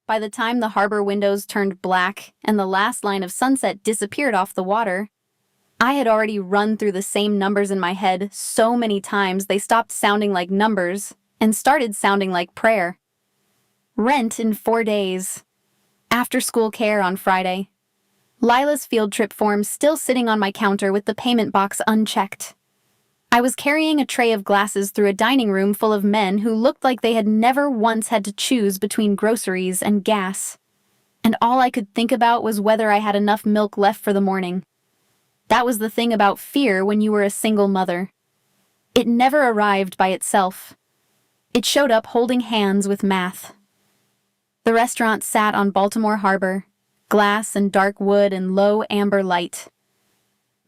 By the time the harbor windows turned black and the last line of sunset disappeared off the water, I had already run through the same numbers in my head so many times they stopped sounding like numbers and started sounding like prayer. Rent in 4 days. After-school care on Friday. Lila's field trip form still sitting on my counter with the payment box unchecked. I was carrying a tray of glasses through a dining room full of men who looked like they had never once had to choose between groceries and gas. And all I could think about was whether I had enough milk left for the morning. That was the thing about fear when you were a single mother. It never arrived by itself. It showed up holding hands with math. The restaurant sat on Baltimore Harbor, glass and dark wood and low amber light.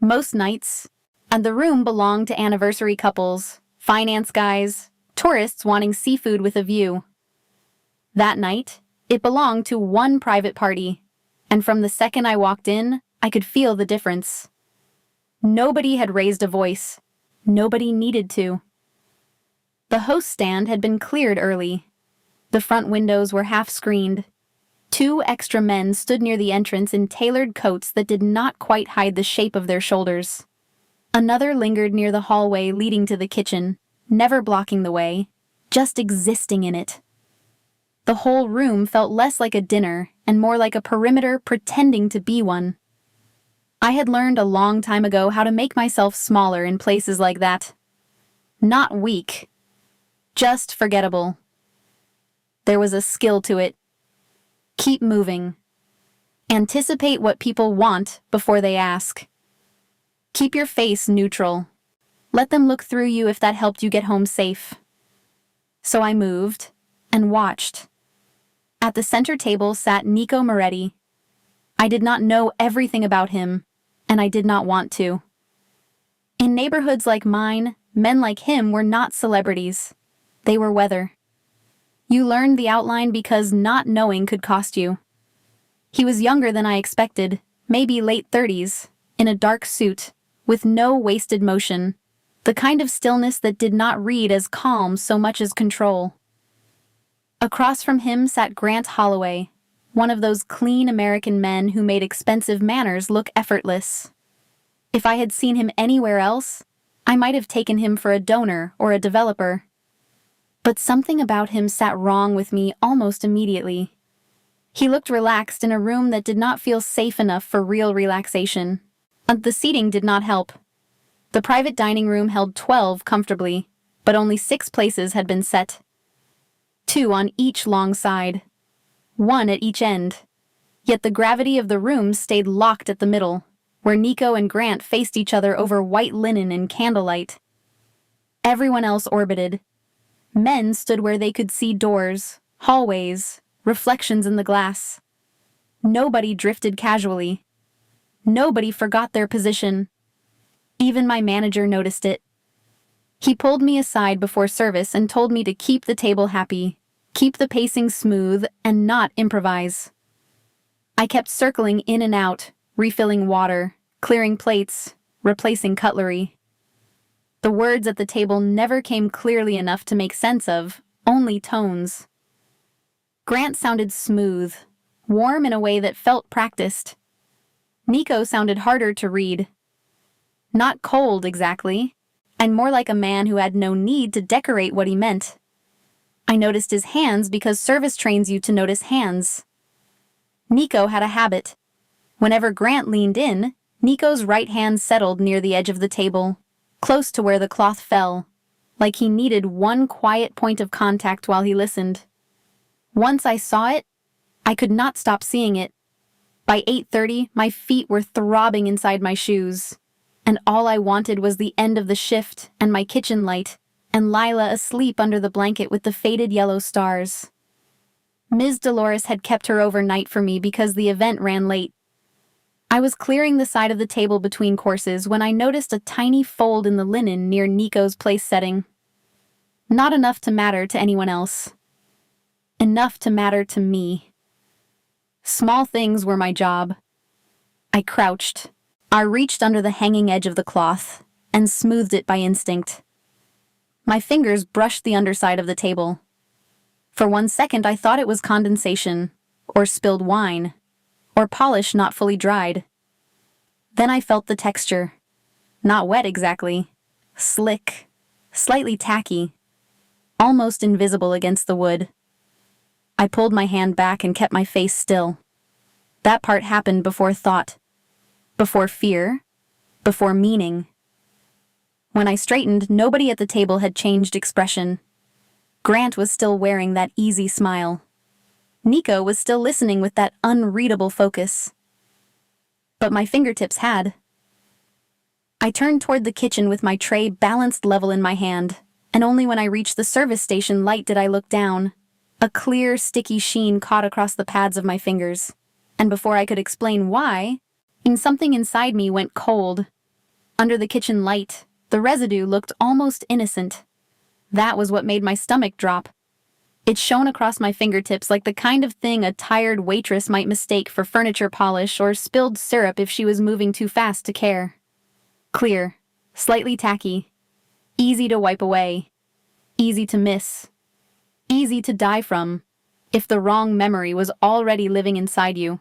Most nights, and the room belonged to anniversary couples, finance guys, tourists wanting seafood with a view. That night, it belonged to one private party, and from the second I walked in, I could feel the difference. Nobody had raised a voice. Nobody needed to. The host stand had been cleared early. The front windows were half-screened. 2 extra men stood near the entrance in tailored coats that did not quite hide the shape of their shoulders. Another lingered near the hallway leading to the kitchen, never blocking the way, just existing in it. The whole room felt less like a dinner and more like a perimeter pretending to be one. I had learned a long time ago how to make myself smaller in places like that. Not weak, just forgettable. There was a skill to it. Keep moving. Anticipate what people want before they ask. Keep your face neutral. Let them look through you if that helped you get home safe. So I moved and watched. At the center table sat Nico Moretti. I did not know everything about him, and I did not want to. In neighborhoods like mine, men like him were not celebrities. They were weather. You learned the outline because not knowing could cost you. He was younger than I expected, maybe late 30s, in a dark suit, with no wasted motion, the kind of stillness that did not read as calm so much as control. Across from him sat Grant Holloway, one of those clean American men who made expensive manners look effortless. If I had seen him anywhere else, I might have taken him for a donor or a developer. But something about him sat wrong with me almost immediately. He looked relaxed in a room that did not feel safe enough for real relaxation. The seating did not help. The private dining room held 12 comfortably, but only 6 places had been set. 2 on each long side. 1 at each end. Yet the gravity of the room stayed locked at the middle, where Nico and Grant faced each other over white linen and candlelight. Everyone else orbited. Men stood where they could see doors, hallways, reflections in the glass. Nobody drifted casually. Nobody forgot their position. Even my manager noticed it. He pulled me aside before service and told me to keep the table happy, keep the pacing smooth, and not improvise. I kept circling in and out, refilling water, clearing plates, replacing cutlery. The words at the table never came clearly enough to make sense of, only tones. Grant sounded smooth, warm in a way that felt practiced. Nico sounded harder to read. Not cold, exactly, and more like a man who had no need to decorate what he meant. I noticed his hands because service trains you to notice hands. Nico had a habit. Whenever Grant leaned in, Nico's right hand settled near the edge of the table, close to where the cloth fell, like he needed one quiet point of contact while he listened. Once I saw it, I could not stop seeing it. By 8:30, my feet were throbbing inside my shoes, and all I wanted was the end of the shift and my kitchen light, and Lila asleep under the blanket with the faded yellow stars. Ms. Dolores had kept her overnight for me because the event ran late. I was clearing the side of the table between courses when I noticed a tiny fold in the linen near Nico's place setting. Not enough to matter to anyone else. Enough to matter to me. Small things were my job. I crouched. I reached under the hanging edge of the cloth and smoothed it by instinct. My fingers brushed the underside of the table. For 1 second I thought it was condensation, or spilled wine, or polish not fully dried. Then I felt the texture. Not wet exactly. Slick, slightly tacky, almost invisible against the wood. I pulled my hand back and kept my face still. That part happened before thought, before fear, before meaning. When I straightened, nobody at the table had changed expression. Grant was still wearing that easy smile. Nico was still listening with that unreadable focus. But my fingertips had. I turned toward the kitchen with my tray balanced level in my hand, and only when I reached the service station light did I look down. A clear, sticky sheen caught across the pads of my fingers, and before I could explain why, something inside me went cold. Under the kitchen light, the residue looked almost innocent. That was what made my stomach drop. It shone across my fingertips like the kind of thing a tired waitress might mistake for furniture polish or spilled syrup if she was moving too fast to care. Clear, slightly tacky, easy to wipe away, easy to miss, easy to die from, if the wrong memory was already living inside you.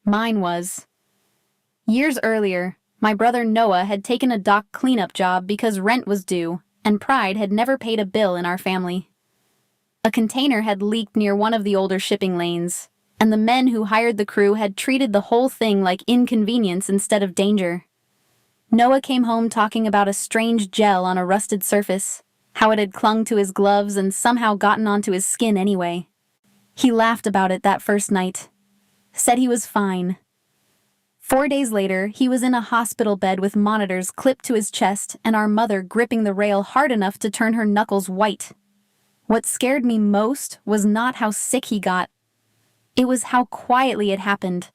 Mine was. Years earlier, my brother Noah had taken a dock cleanup job because rent was due, and pride had never paid a bill in our family. A container had leaked near one of the older shipping lanes, and the men who hired the crew had treated the whole thing like inconvenience instead of danger. Noah came home talking about a strange gel on a rusted surface, how it had clung to his gloves and somehow gotten onto his skin anyway. He laughed about it that first night, said he was fine. 4 days later, he was in a hospital bed with monitors clipped to his chest and our mother gripping the rail hard enough to turn her knuckles white. What scared me most was not how sick he got. It was how quietly it happened.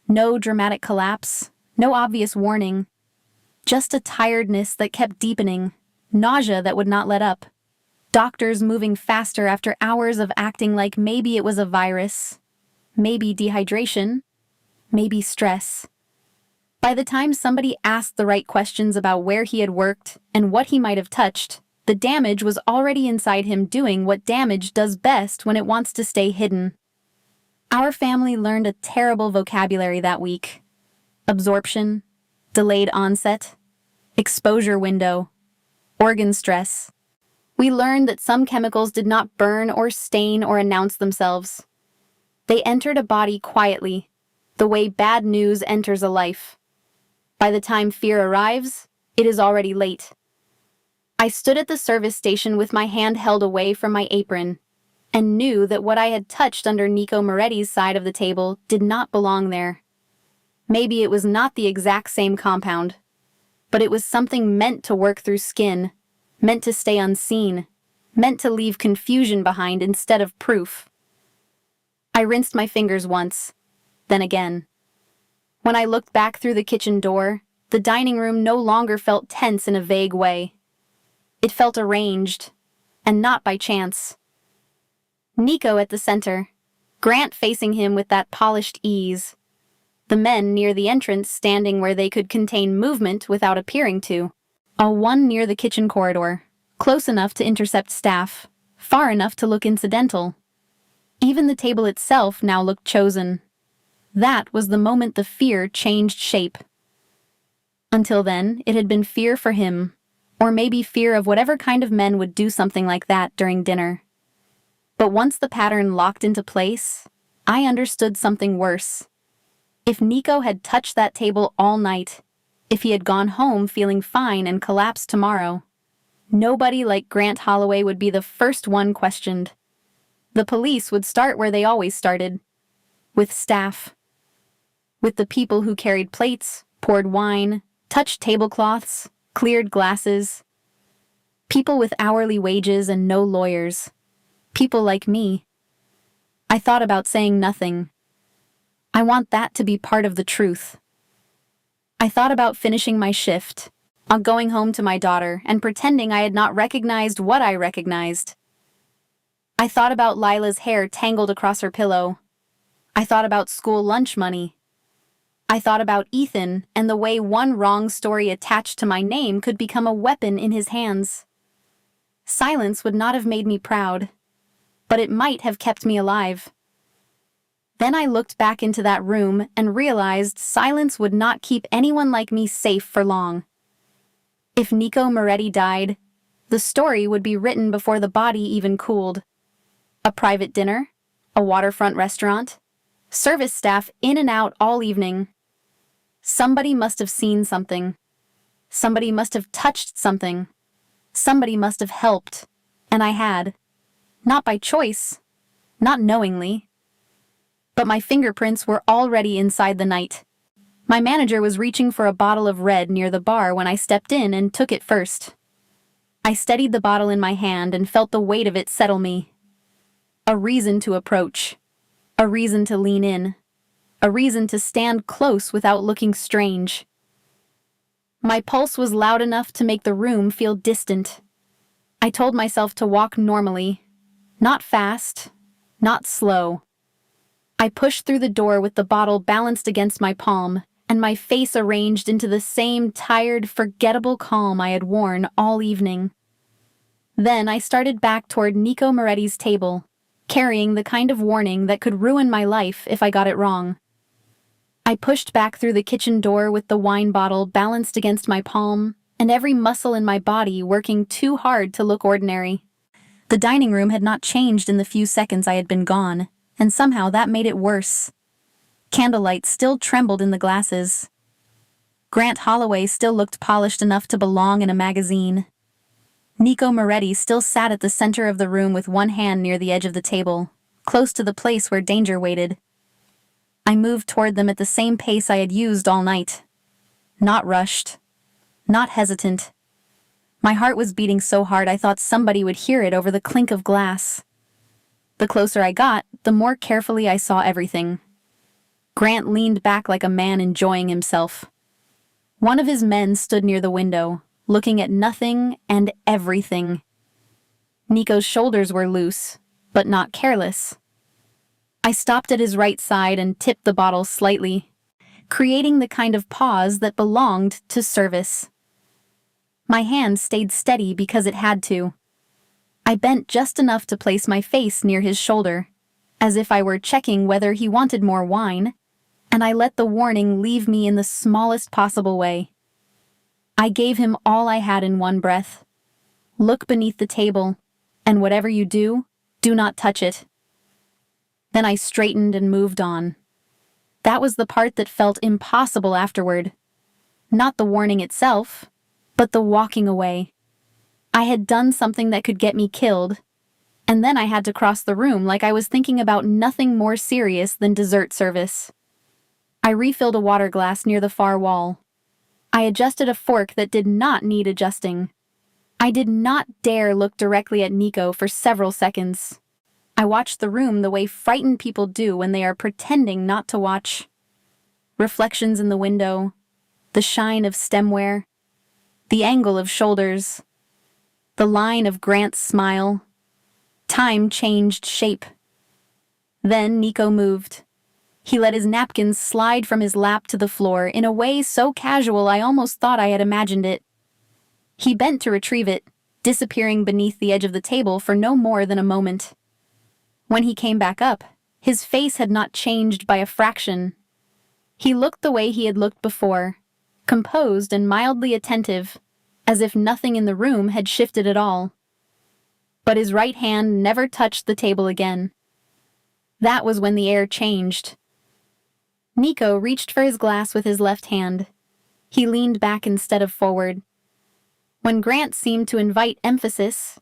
No dramatic collapse, no obvious warning. Just a tiredness that kept deepening, nausea that would not let up. Doctors moving faster after hours of acting like maybe it was a virus, maybe dehydration, maybe stress. By the time somebody asked the right questions about where he had worked and what he might have touched, the damage was already inside him doing what damage does best when it wants to stay hidden. Our family learned a terrible vocabulary that week. Absorption, delayed onset, exposure window, organ stress. We learned that some chemicals did not burn or stain or announce themselves. They entered a body quietly, the way bad news enters a life. By the time fear arrives, it is already late. I stood at the service station with my hand held away from my apron, and knew that what I had touched under Nico Moretti's side of the table did not belong there. Maybe it was not the exact same compound, but it was something meant to work through skin, meant to stay unseen, meant to leave confusion behind instead of proof. I rinsed my fingers once, then again. When I looked back through the kitchen door, the dining room no longer felt tense in a vague way. It felt arranged, and not by chance. Nico at the center, Grant facing him with that polished ease. The men near the entrance standing where they could contain movement without appearing to. One near the kitchen corridor, close enough to intercept staff, far enough to look incidental. Even the table itself now looked chosen. That was the moment the fear changed shape. Until then, it had been fear for him, or maybe fear of whatever kind of men would do something like that during dinner. But once the pattern locked into place, I understood something worse. If Nico had touched that table all night, if he had gone home feeling fine and collapsed tomorrow, nobody like Grant Holloway would be the first one questioned. The police would start where they always started, with staff. With the people who carried plates, poured wine, touched tablecloths, cleared glasses. People with hourly wages and no lawyers. People like me. I thought about saying nothing. I want that to be part of the truth. I thought about finishing my shift, on going home to my daughter and pretending I had not recognized what I recognized. I thought about Lila's hair tangled across her pillow. I thought about school lunch money. I thought about Ethan and the way one wrong story attached to my name could become a weapon in his hands. Silence would not have made me proud, but it might have kept me alive. Then I looked back into that room and realized silence would not keep anyone like me safe for long. If Nico Moretti died, the story would be written before the body even cooled. A private dinner, a waterfront restaurant, service staff in and out all evening. Somebody must have seen something. Somebody must have touched something. Somebody must have helped. And I had. Not by choice. Not knowingly. But my fingerprints were already inside the night. My manager was reaching for a bottle of red near the bar when I stepped in and took it first. I steadied the bottle in my hand and felt the weight of it settle me. A reason to approach. A reason to lean in. A reason to stand close without looking strange. My pulse was loud enough to make the room feel distant. I told myself to walk normally. Not fast. Not slow. I pushed through the door with the bottle balanced against my palm, and my face arranged into the same tired, forgettable calm I had worn all evening. Then I started back toward Nico Moretti's table, carrying the kind of warning that could ruin my life if I got it wrong. I pushed back through the kitchen door with the wine bottle balanced against my palm, and every muscle in my body working too hard to look ordinary. The dining room had not changed in the few seconds I had been gone, and somehow that made it worse. Candlelight still trembled in the glasses. Grant Holloway still looked polished enough to belong in a magazine. Nico Moretti still sat at the center of the room with one hand near the edge of the table, close to the place where danger waited. I moved toward them at the same pace I had used all night. Not rushed. Not hesitant. My heart was beating so hard I thought somebody would hear it over the clink of glass. The closer I got, the more carefully I saw everything. Grant leaned back like a man enjoying himself. One of his men stood near the window, looking at nothing and everything. Nico's shoulders were loose, but not careless. I stopped at his right side and tipped the bottle slightly, creating the kind of pause that belonged to service. My hand stayed steady because it had to. I bent just enough to place my face near his shoulder, as if I were checking whether he wanted more wine, and I let the warning leave me in the smallest possible way. I gave him all I had in one breath. Look beneath the table, and whatever you do, do not touch it. Then I straightened and moved on. That was the part that felt impossible afterward. Not the warning itself, but the walking away. I had done something that could get me killed, and then I had to cross the room like I was thinking about nothing more serious than dessert service. I refilled a water glass near the far wall. I adjusted a fork that did not need adjusting. I did not dare look directly at Nico for several seconds. I watched the room the way frightened people do when they are pretending not to watch. Reflections in the window, the shine of stemware, the angle of shoulders, the line of Grant's smile. Time changed shape. Then Nico moved. He let his napkins slide from his lap to the floor in a way so casual I almost thought I had imagined it. He bent to retrieve it, disappearing beneath the edge of the table for no more than a moment. When he came back up, his face had not changed by a fraction. He looked the way he had looked before, composed and mildly attentive, as if nothing in the room had shifted at all. But his right hand never touched the table again. That was when the air changed. Nico reached for his glass with his left hand. He leaned back instead of forward. When Grant seemed to invite emphasis,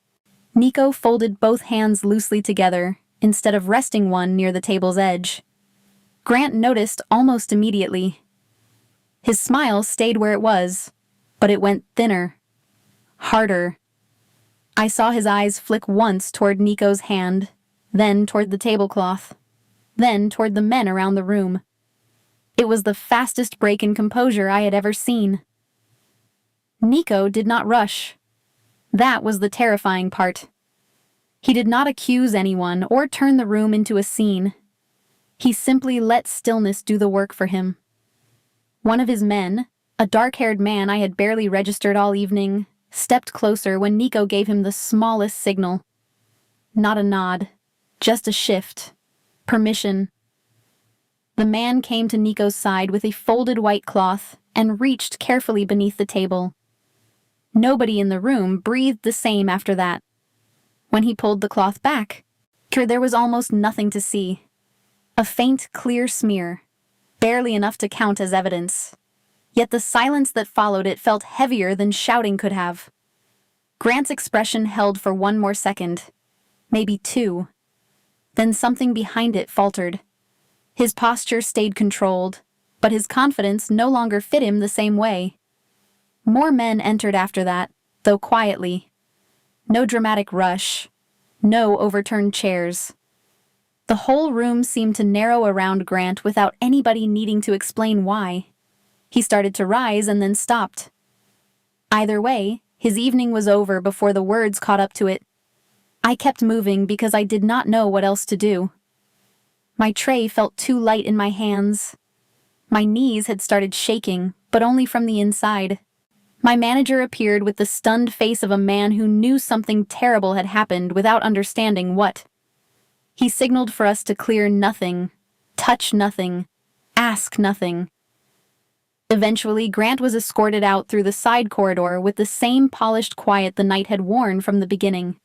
Nico folded both hands loosely together, instead of resting one near the table's edge. Grant noticed almost immediately. His smile stayed where it was, but it went thinner, harder. I saw his eyes flick once toward Nico's hand, then toward the tablecloth, then toward the men around the room. It was the fastest break in composure I had ever seen. Nico did not rush. That was the terrifying part. He did not accuse anyone or turn the room into a scene. He simply let stillness do the work for him. One of his men, a dark-haired man I had barely registered all evening, stepped closer when Nico gave him the smallest signal. Not a nod, just a shift. Permission. The man came to Nico's side with a folded white cloth and reached carefully beneath the table. Nobody in the room breathed the same after that. When he pulled the cloth back, there was almost nothing to see. A faint, clear smear, barely enough to count as evidence. Yet the silence that followed it felt heavier than shouting could have. Grant's expression held for one more second, maybe two. Then something behind it faltered. His posture stayed controlled, but his confidence no longer fit him the same way. More men entered after that, though quietly. No dramatic rush, no overturned chairs. The whole room seemed to narrow around Grant without anybody needing to explain why. He started to rise and then stopped. Either way, his evening was over before the words caught up to it. I kept moving because I did not know what else to do. My tray felt too light in my hands. My knees had started shaking, but only from the inside. My manager appeared with the stunned face of a man who knew something terrible had happened without understanding what. He signaled for us to clear nothing, touch nothing, ask nothing. Eventually, Grant was escorted out through the side corridor with the same polished quiet the night had worn from the beginning.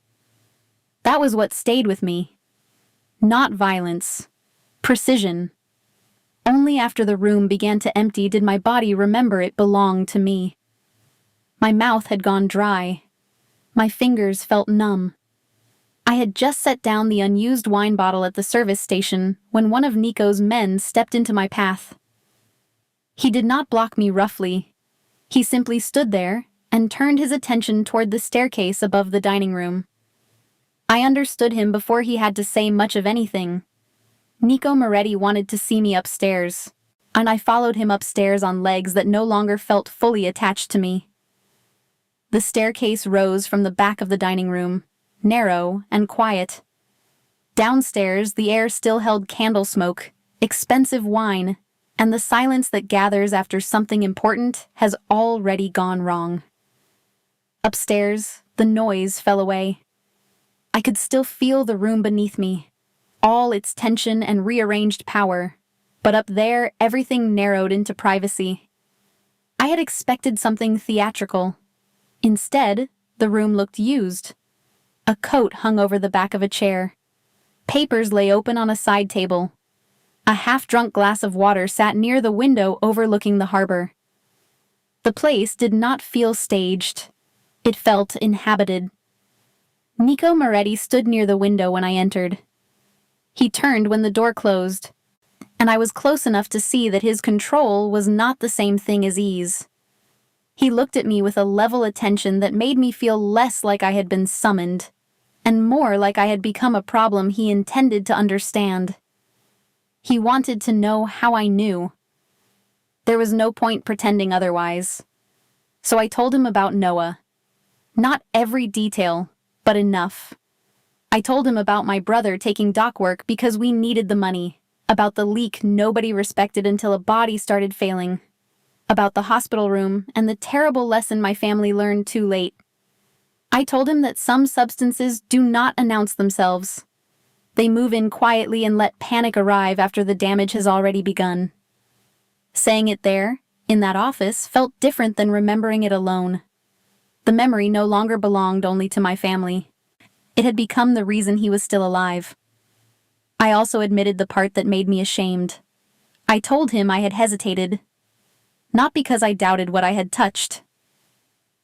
That was what stayed with me. Not violence. Precision. Only after the room began to empty did my body remember it belonged to me. My mouth had gone dry. My fingers felt numb. I had just set down the unused wine bottle at the service station when one of Nico's men stepped into my path. He did not block me roughly. He simply stood there and turned his attention toward the staircase above the dining room. I understood him before he had to say much of anything. Nico Moretti wanted to see me upstairs, and I followed him upstairs on legs that no longer felt fully attached to me. The staircase rose from the back of the dining room, narrow and quiet. Downstairs, the air still held candle smoke, expensive wine, and the silence that gathers after something important has already gone wrong. Upstairs, the noise fell away. I could still feel the room beneath me, all its tension and rearranged power, but up there everything narrowed into privacy. I had expected something theatrical. Instead, the room looked used. A coat hung over the back of a chair. Papers lay open on a side table. A half-drunk glass of water sat near the window overlooking the harbor. The place did not feel staged. It felt inhabited. Nico Moretti stood near the window when I entered. He turned when the door closed, and I was close enough to see that his control was not the same thing as ease. He looked at me with a level attention that made me feel less like I had been summoned, and more like I had become a problem he intended to understand. He wanted to know how I knew. There was no point pretending otherwise. So I told him about Noah. Not every detail, but enough. I told him about my brother taking dock work because we needed the money, about the leak nobody respected until a body started failing, about the hospital room and the terrible lesson my family learned too late. I told him that some substances do not announce themselves. They move in quietly and let panic arrive after the damage has already begun. Saying it there, in that office, felt different than remembering it alone. The memory no longer belonged only to my family. It had become the reason he was still alive. I also admitted the part that made me ashamed. I told him I had hesitated. Not because I doubted what I had touched.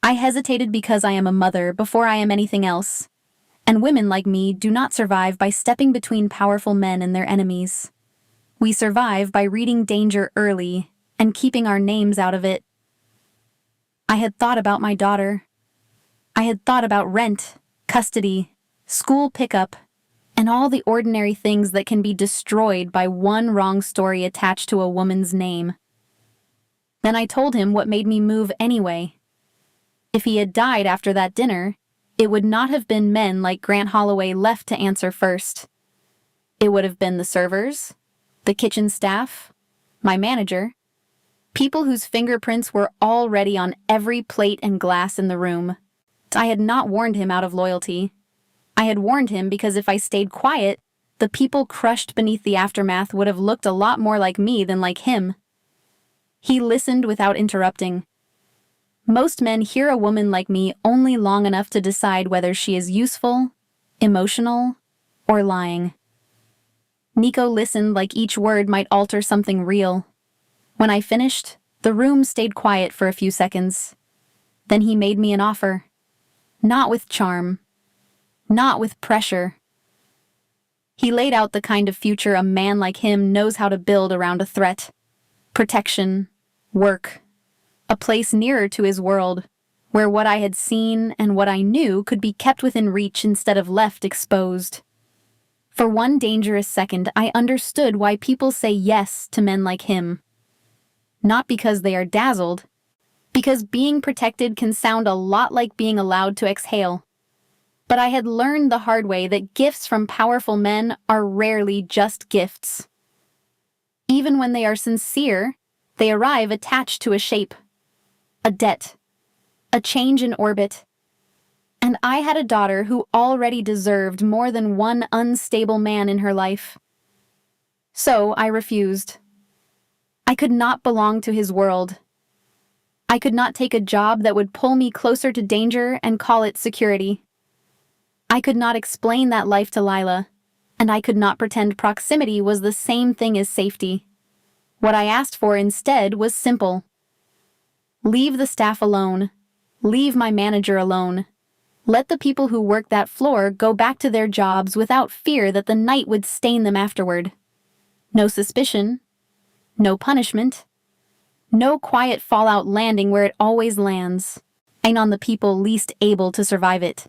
I hesitated because I am a mother before I am anything else. And women like me do not survive by stepping between powerful men and their enemies. We survive by reading danger early and keeping our names out of it. I had thought about my daughter. I had thought about rent, custody, school pickup, and all the ordinary things that can be destroyed by one wrong story attached to a woman's name. Then I told him what made me move anyway. If he had died after that dinner, it would not have been men like Grant Holloway left to answer first. It would have been the servers, the kitchen staff, my manager, people whose fingerprints were already on every plate and glass in the room. I had not warned him out of loyalty. I had warned him because if I stayed quiet, the people crushed beneath the aftermath would have looked a lot more like me than like him. He listened without interrupting. Most men hear a woman like me only long enough to decide whether she is useful, emotional, or lying. Nico listened like each word might alter something real. When I finished, the room stayed quiet for a few seconds. Then he made me an offer. Not with charm. Not with pressure. He laid out the kind of future a man like him knows how to build around a threat. Protection, work, a place nearer to his world, where what I had seen and what I knew could be kept within reach instead of left exposed. For one dangerous second, I understood why people say yes to men like him. Not because they are dazzled, because being protected can sound a lot like being allowed to exhale. But I had learned the hard way that gifts from powerful men are rarely just gifts. Even when they are sincere, they arrive attached to a shape, a debt, a change in orbit. And I had a daughter who already deserved more than one unstable man in her life. So I refused. I could not belong to his world. I could not take a job that would pull me closer to danger and call it security. I could not explain that life to Lila, and I could not pretend proximity was the same thing as safety. What I asked for instead was simple. Leave the staff alone. Leave my manager alone. Let the people who work that floor go back to their jobs without fear that the night would stain them afterward. No suspicion. No punishment. No quiet fallout landing where it always lands, and on the people least able to survive it.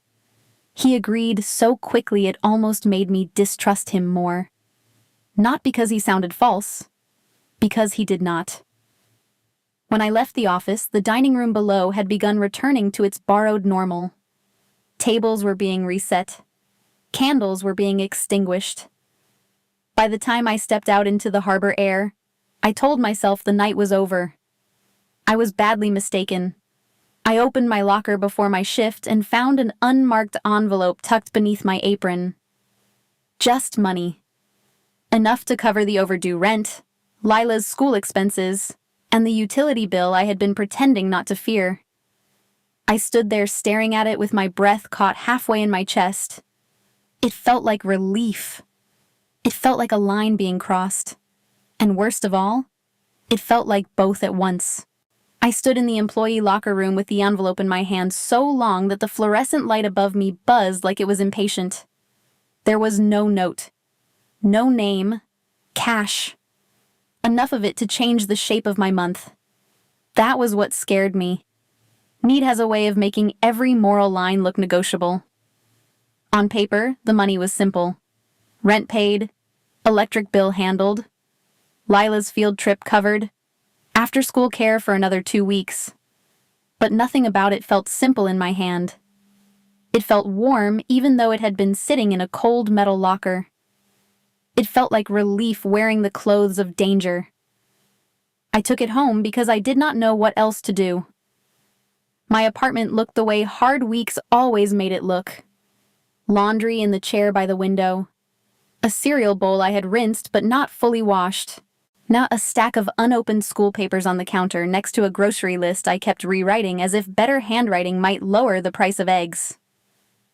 He agreed so quickly it almost made me distrust him more. Not because he sounded false, because he did not. When I left the office, the dining room below had begun returning to its borrowed normal. Tables were being reset. Candles were being extinguished. By the time I stepped out into the harbor air, I told myself the night was over. I was badly mistaken. I opened my locker before my shift and found an unmarked envelope tucked beneath my apron. Just money. Enough to cover the overdue rent, Lila's school expenses, and the utility bill I had been pretending not to fear. I stood there staring at it with my breath caught halfway in my chest. It felt like relief. It felt like a line being crossed. And worst of all, it felt like both at once. I stood in the employee locker room with the envelope in my hand so long that the fluorescent light above me buzzed like it was impatient. There was no note. No name. Cash. Enough of it to change the shape of my month. That was what scared me. Need has a way of making every moral line look negotiable. On paper, the money was simple. Rent paid, electric bill handled, Lila's field trip covered, after-school care for another 2 weeks. But nothing about it felt simple in my hand. It felt warm even though it had been sitting in a cold metal locker. It felt like relief wearing the clothes of danger. I took it home because I did not know what else to do. My apartment looked the way hard weeks always made it look. Laundry in the chair by the window. A cereal bowl I had rinsed but not fully washed. Now a stack of unopened school papers on the counter next to a grocery list I kept rewriting as if better handwriting might lower the price of eggs.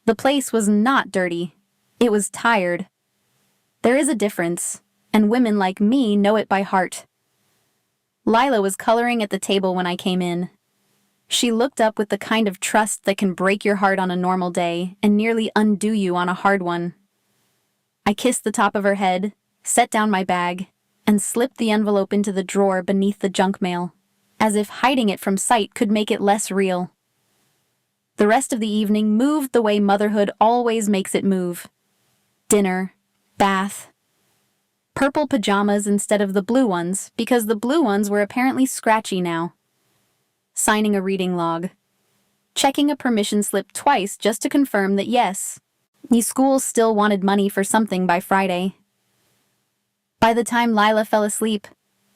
The place was not dirty. It was tired. There is a difference, and women like me know it by heart. Lila was coloring at the table when I came in. She looked up with the kind of trust that can break your heart on a normal day and nearly undo you on a hard one. I kissed the top of her head, set down my bag, and slipped the envelope into the drawer beneath the junk mail, as if hiding it from sight could make it less real. The rest of the evening moved the way motherhood always makes it move. Dinner, bath, purple pajamas instead of the blue ones because the blue ones were apparently scratchy now. Signing a reading log. Checking a permission slip twice just to confirm that yes, the school still wanted money for something by Friday. By the time Lila fell asleep,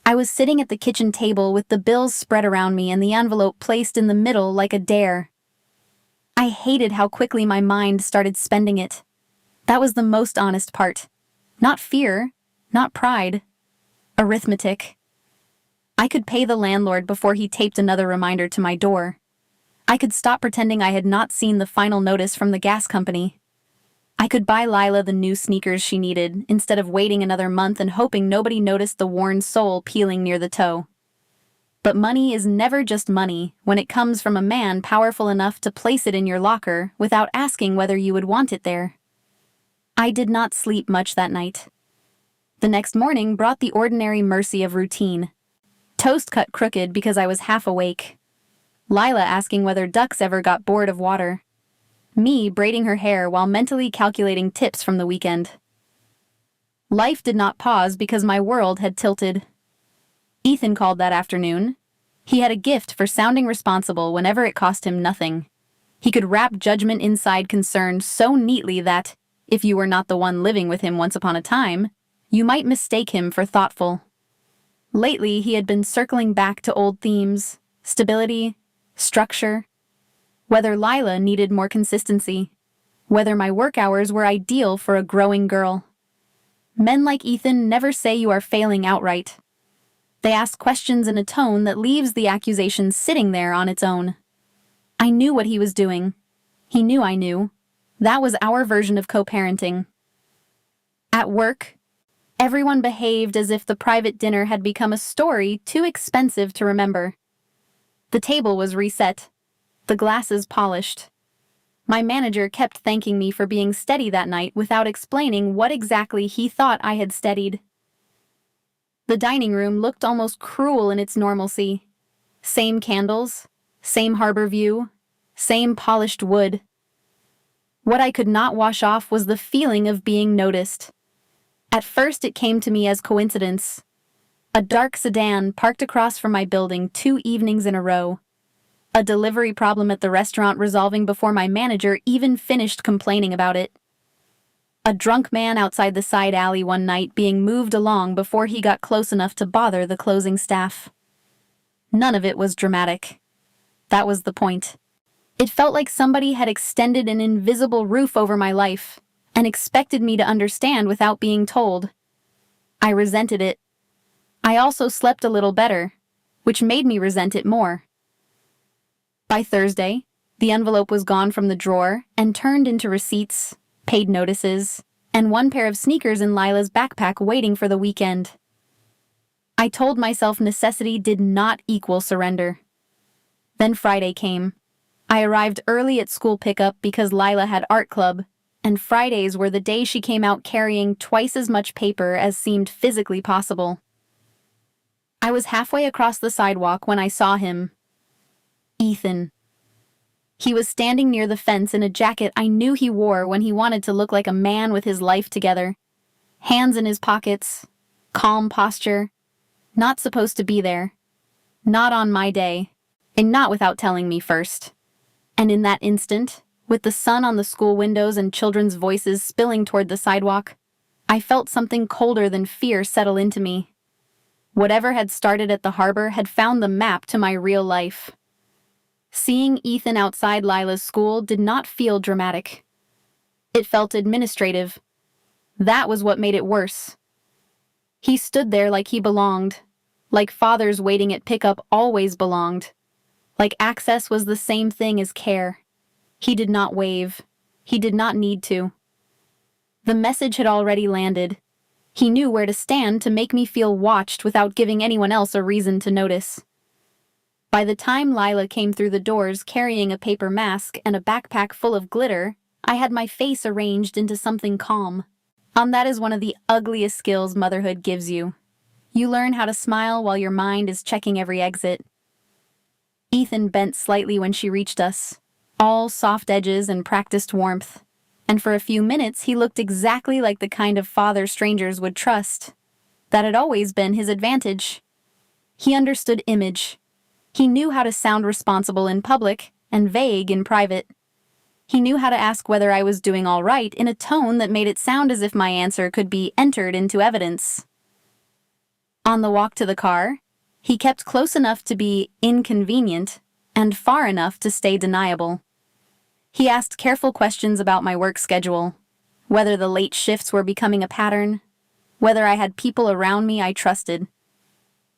I was sitting at the kitchen table with the bills spread around me and the envelope placed in the middle like a dare. I hated how quickly my mind started spending it. That was the most honest part. Not fear, not pride. Arithmetic. I could pay the landlord before he taped another reminder to my door. I could stop pretending I had not seen the final notice from the gas company. I could buy Lila the new sneakers she needed, instead of waiting another month and hoping nobody noticed the worn sole peeling near the toe. But money is never just money when it comes from a man powerful enough to place it in your locker without asking whether you would want it there. I did not sleep much that night. The next morning brought the ordinary mercy of routine. Toast cut crooked because I was half awake. Lila asking whether ducks ever got bored of water. Me braiding her hair while mentally calculating tips from the weekend. Life did not pause because my world had tilted. Ethan called that afternoon. He had a gift for sounding responsible whenever it cost him nothing. He could wrap judgment inside concern so neatly that, if you were not the one living with him once upon a time, you might mistake him for thoughtful. Lately, he had been circling back to old themes: stability, structure, whether Lila needed more consistency, whether my work hours were ideal for a growing girl. Men like Ethan never say you are failing outright. They ask questions in a tone that leaves the accusation sitting there on its own. I knew what he was doing. He knew I knew. That was our version of co-parenting. At work, everyone behaved as if the private dinner had become a story too expensive to remember. The table was reset, the glasses polished. My manager kept thanking me for being steady that night without explaining what exactly he thought I had steadied. The dining room looked almost cruel in its normalcy. Same candles, same harbor view, same polished wood. What I could not wash off was the feeling of being noticed. At first it came to me as coincidence. A dark sedan parked across from my building 2 evenings in a row. A delivery problem at the restaurant resolving before my manager even finished complaining about it. A drunk man outside the side alley one night being moved along before he got close enough to bother the closing staff. None of it was dramatic. That was the point. It felt like somebody had extended an invisible roof over my life and expected me to understand without being told. I resented it. I also slept a little better, which made me resent it more. By Thursday, the envelope was gone from the drawer and turned into receipts, paid notices, and one pair of sneakers in Lila's backpack waiting for the weekend. I told myself necessity did not equal surrender. Then Friday came. I arrived early at school pickup because Lila had art club, and Fridays were the day she came out carrying twice as much paper as seemed physically possible. I was halfway across the sidewalk when I saw him. Ethan. He was standing near the fence in a jacket I knew he wore when he wanted to look like a man with his life together. Hands in his pockets, calm posture, not supposed to be there. Not on my day, and not without telling me first. And in that instant, with the sun on the school windows and children's voices spilling toward the sidewalk, I felt something colder than fear settle into me. Whatever had started at the harbor had found the map to my real life. Seeing Ethan outside Lila's school did not feel dramatic. It felt administrative. That was what made it worse. He stood there like he belonged, like fathers waiting at pickup always belonged, like access was the same thing as care. He did not wave. He did not need to. The message had already landed. He knew where to stand to make me feel watched without giving anyone else a reason to notice. By the time Lila came through the doors carrying a paper mask and a backpack full of glitter, I had my face arranged into something calm. That is one of the ugliest skills motherhood gives you. You learn how to smile while your mind is checking every exit. Ethan bent slightly when she reached us, all soft edges and practiced warmth. And for a few minutes he looked exactly like the kind of father strangers would trust. That had always been his advantage. He understood image. He knew how to sound responsible in public and vague in private. He knew how to ask whether I was doing all right in a tone that made it sound as if my answer could be entered into evidence. On the walk to the car, he kept close enough to be inconvenient and far enough to stay deniable. He asked careful questions about my work schedule, whether the late shifts were becoming a pattern, whether I had people around me I trusted.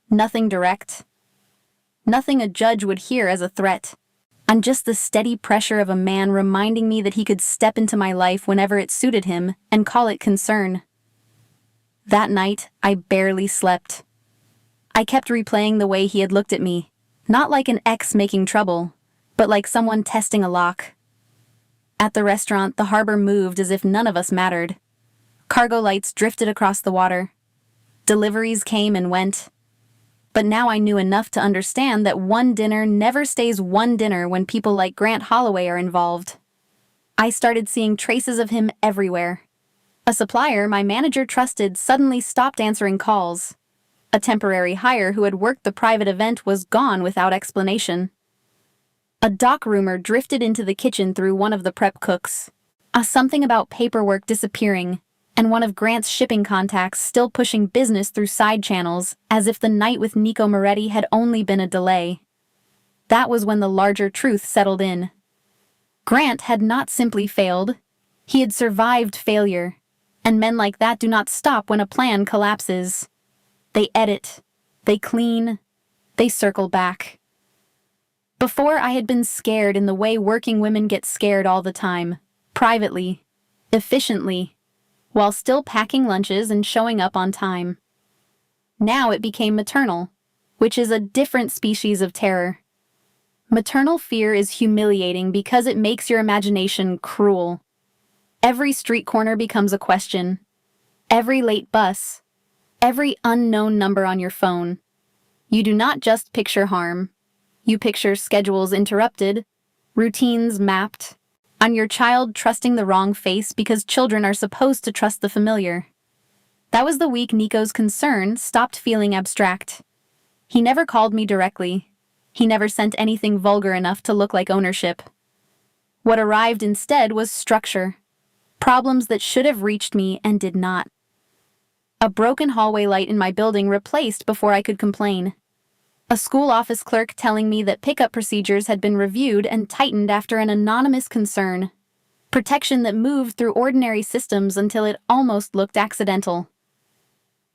Nothing direct. Nothing a judge would hear as a threat. And just the steady pressure of a man reminding me that he could step into my life whenever it suited him and call it concern. That night, I barely slept. I kept replaying the way he had looked at me, not like an ex making trouble, but like someone testing a lock. At the restaurant, the harbor moved as if none of us mattered. Cargo lights drifted across the water. Deliveries came and went. But now I knew enough to understand that one dinner never stays one dinner when people like Grant Holloway are involved. I started seeing traces of him everywhere. A supplier my manager trusted suddenly stopped answering calls. A temporary hire who had worked the private event was gone without explanation. A dock rumor drifted into the kitchen through one of the prep cooks. Something about paperwork disappearing, and one of Grant's shipping contacts still pushing business through side channels, as if the night with Nico Moretti had only been a delay. That was when the larger truth settled in. Grant had not simply failed. He had survived failure, and men like that do not stop when a plan collapses. They edit, they clean, they circle back. Before, I had been scared in the way working women get scared all the time, privately, efficiently, while still packing lunches and showing up on time. Now it became maternal, which is a different species of terror. Maternal fear is humiliating because it makes your imagination cruel. Every street corner becomes a question. Every late bus. Every unknown number on your phone. You do not just picture harm. You picture schedules interrupted, routines mapped, and your child trusting the wrong face because children are supposed to trust the familiar. That was the week Nico's concern stopped feeling abstract. He never called me directly. He never sent anything vulgar enough to look like ownership. What arrived instead was structure. Problems that should have reached me and did not. A broken hallway light in my building replaced before I could complain. A school office clerk telling me that pickup procedures had been reviewed and tightened after an anonymous concern. Protection that moved through ordinary systems until it almost looked accidental.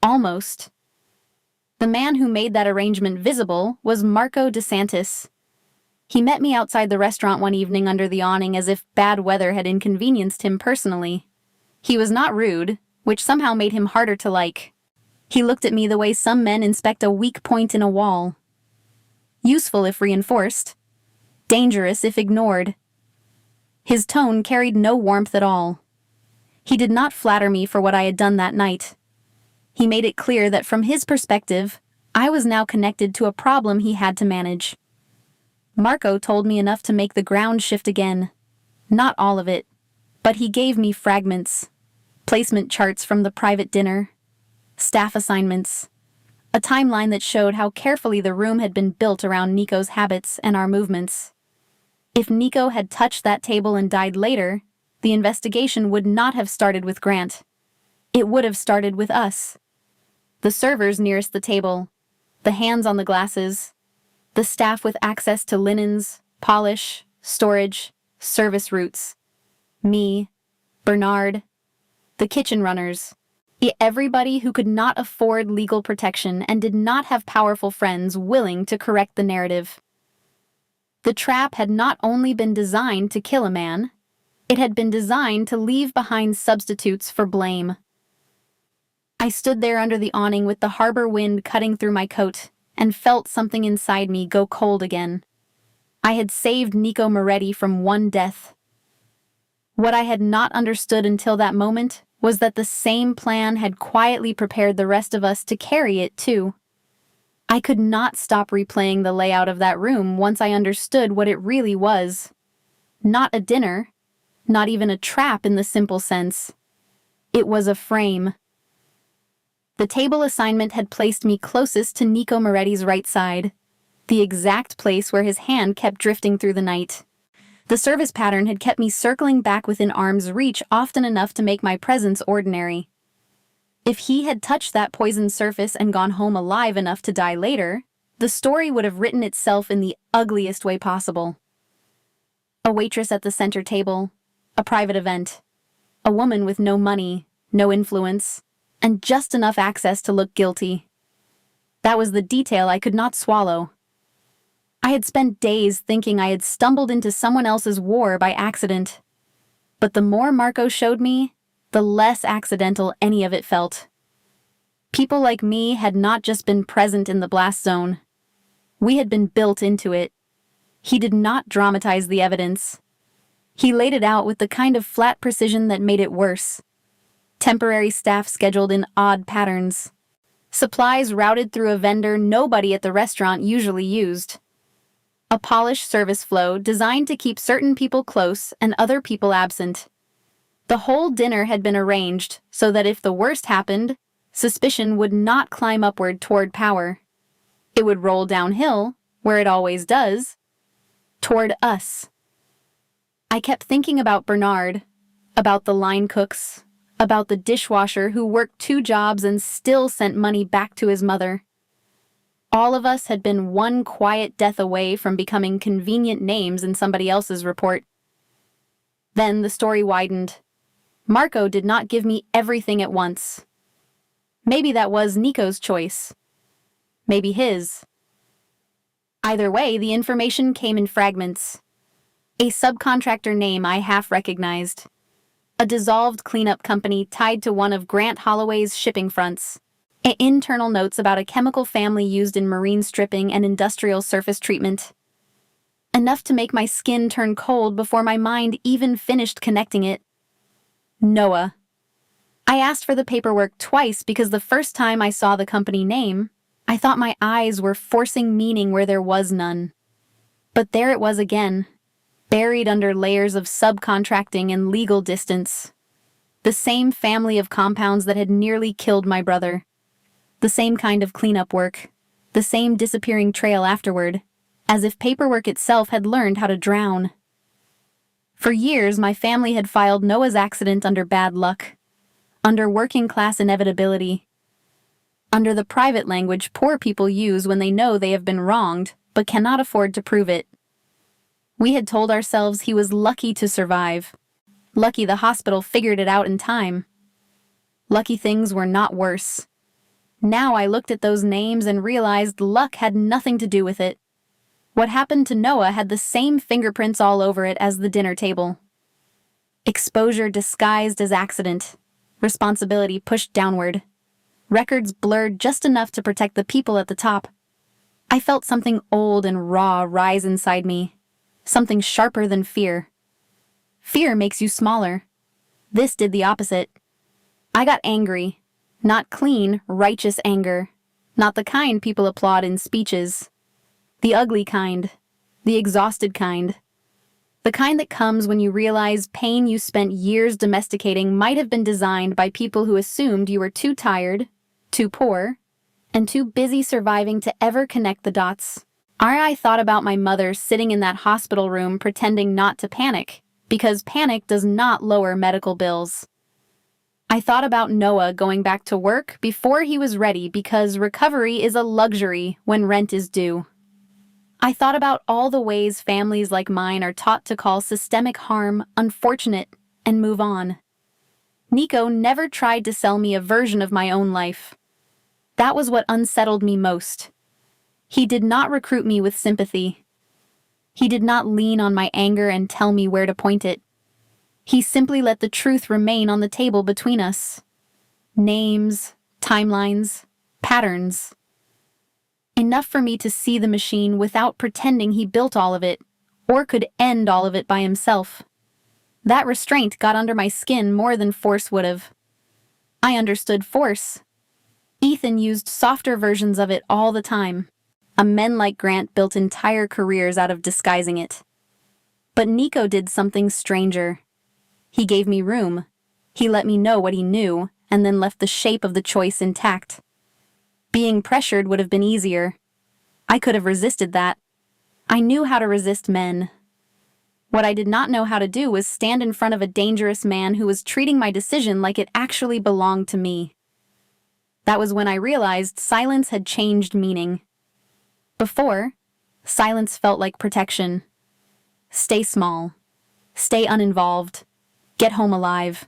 Almost. The man who made that arrangement visible was Marco DeSantis. He met me outside the restaurant one evening under the awning as if bad weather had inconvenienced him personally. He was not rude, which somehow made him harder to like. He looked at me the way some men inspect a weak point in a wall. Useful if reinforced. Dangerous if ignored. His tone carried no warmth at all. He did not flatter me for what I had done that night. He made it clear that from his perspective, I was now connected to a problem he had to manage. Marco told me enough to make the ground shift again. Not all of it, but he gave me fragments. Placement charts from the private dinner. Staff assignments. A timeline that showed how carefully the room had been built around Nico's habits and our movements. If Nico had touched that table and died later, the investigation would not have started with Grant. It would have started with us. The servers nearest the table, the hands on the glasses, the staff with access to linens, polish, storage, service routes. Me, Bernard, the kitchen runners. Everybody who could not afford legal protection and did not have powerful friends willing to correct the narrative. The trap had not only been designed to kill a man, it had been designed to leave behind substitutes for blame. I stood there under the awning with the harbor wind cutting through my coat and felt something inside me go cold again. I had saved Nico Moretti from one death. What I had not understood until that moment was that the same plan had quietly prepared the rest of us to carry it too. I could not stop replaying the layout of that room once I understood what it really was. Not a dinner, not even a trap in the simple sense. It was a frame. The table assignment had placed me closest to Nico Moretti's right side, the exact place where his hand kept drifting through the night. The service pattern had kept me circling back within arm's reach often enough to make my presence ordinary. If he had touched that poisoned surface and gone home alive enough to die later, the story would have written itself in the ugliest way possible. A waitress at the center table, a private event, a woman with no money, no influence, and just enough access to look guilty. That was the detail I could not swallow. I had spent days thinking I had stumbled into someone else's war by accident. But the more Marco showed me, the less accidental any of it felt. People like me had not just been present in the blast zone. We had been built into it. He did not dramatize the evidence. He laid it out with the kind of flat precision that made it worse. Temporary staff scheduled in odd patterns. Supplies routed through a vendor nobody at the restaurant usually used. A polished service flow designed to keep certain people close and other people absent. The whole dinner had been arranged so that if the worst happened, suspicion would not climb upward toward power. It would roll downhill, where it always does, toward us. I kept thinking about Bernard, about the line cooks, about the dishwasher who worked 2 jobs and still sent money back to his mother. All of us had been one quiet death away from becoming convenient names in somebody else's report. Then the story widened. Marco did not give me everything at once. Maybe that was Nico's choice. Maybe his. Either way, the information came in fragments. A subcontractor name I half recognized. A dissolved cleanup company tied to one of Grant Holloway's shipping fronts. Internal notes about a chemical family used in marine stripping and industrial surface treatment. Enough to make my skin turn cold before my mind even finished connecting it. Noah. I asked for the paperwork twice because the first time I saw the company name, I thought my eyes were forcing meaning where there was none. But there it was again, buried under layers of subcontracting and legal distance. The same family of compounds that had nearly killed my brother. The same kind of cleanup work. The same disappearing trail afterward, as if paperwork itself had learned how to drown. For years, my family had filed Noah's accident under bad luck, under working-class inevitability, under the private language poor people use when they know they have been wronged but cannot afford to prove it. We had told ourselves he was lucky to survive, lucky the hospital figured it out in time. Lucky things were not worse. Now I looked at those names and realized luck had nothing to do with it. What happened to Noah had the same fingerprints all over it as the dinner table. Exposure disguised as accident. Responsibility pushed downward. Records blurred just enough to protect the people at the top. I felt something old and raw rise inside me. Something sharper than fear. Fear makes you smaller. This did the opposite. I got angry. Not clean, righteous anger. Not the kind people applaud in speeches. The ugly kind. The exhausted kind. The kind that comes when you realize pain you spent years domesticating might have been designed by people who assumed you were too tired, too poor, and too busy surviving to ever connect the dots. I thought about my mother sitting in that hospital room pretending not to panic, because panic does not lower medical bills. I thought about Noah going back to work before he was ready because recovery is a luxury when rent is due. I thought about all the ways families like mine are taught to call systemic harm unfortunate and move on. Nico never tried to sell me a version of my own life. That was what unsettled me most. He did not recruit me with sympathy. He did not lean on my anger and tell me where to point it. He simply let the truth remain on the table between us. Names, timelines, patterns. Enough for me to see the machine without pretending he built all of it, or could end all of it by himself. That restraint got under my skin more than force would have. I understood force. Ethan used softer versions of it all the time. A men like Grant built entire careers out of disguising it. But Nico did something stranger. He gave me room. He let me know what he knew, and then left the shape of the choice intact. Being pressured would have been easier. I could have resisted that. I knew how to resist men. What I did not know how to do was stand in front of a dangerous man who was treating my decision like it actually belonged to me. That was when I realized silence had changed meaning. Before, silence felt like protection. Stay small. Stay uninvolved. Get home alive.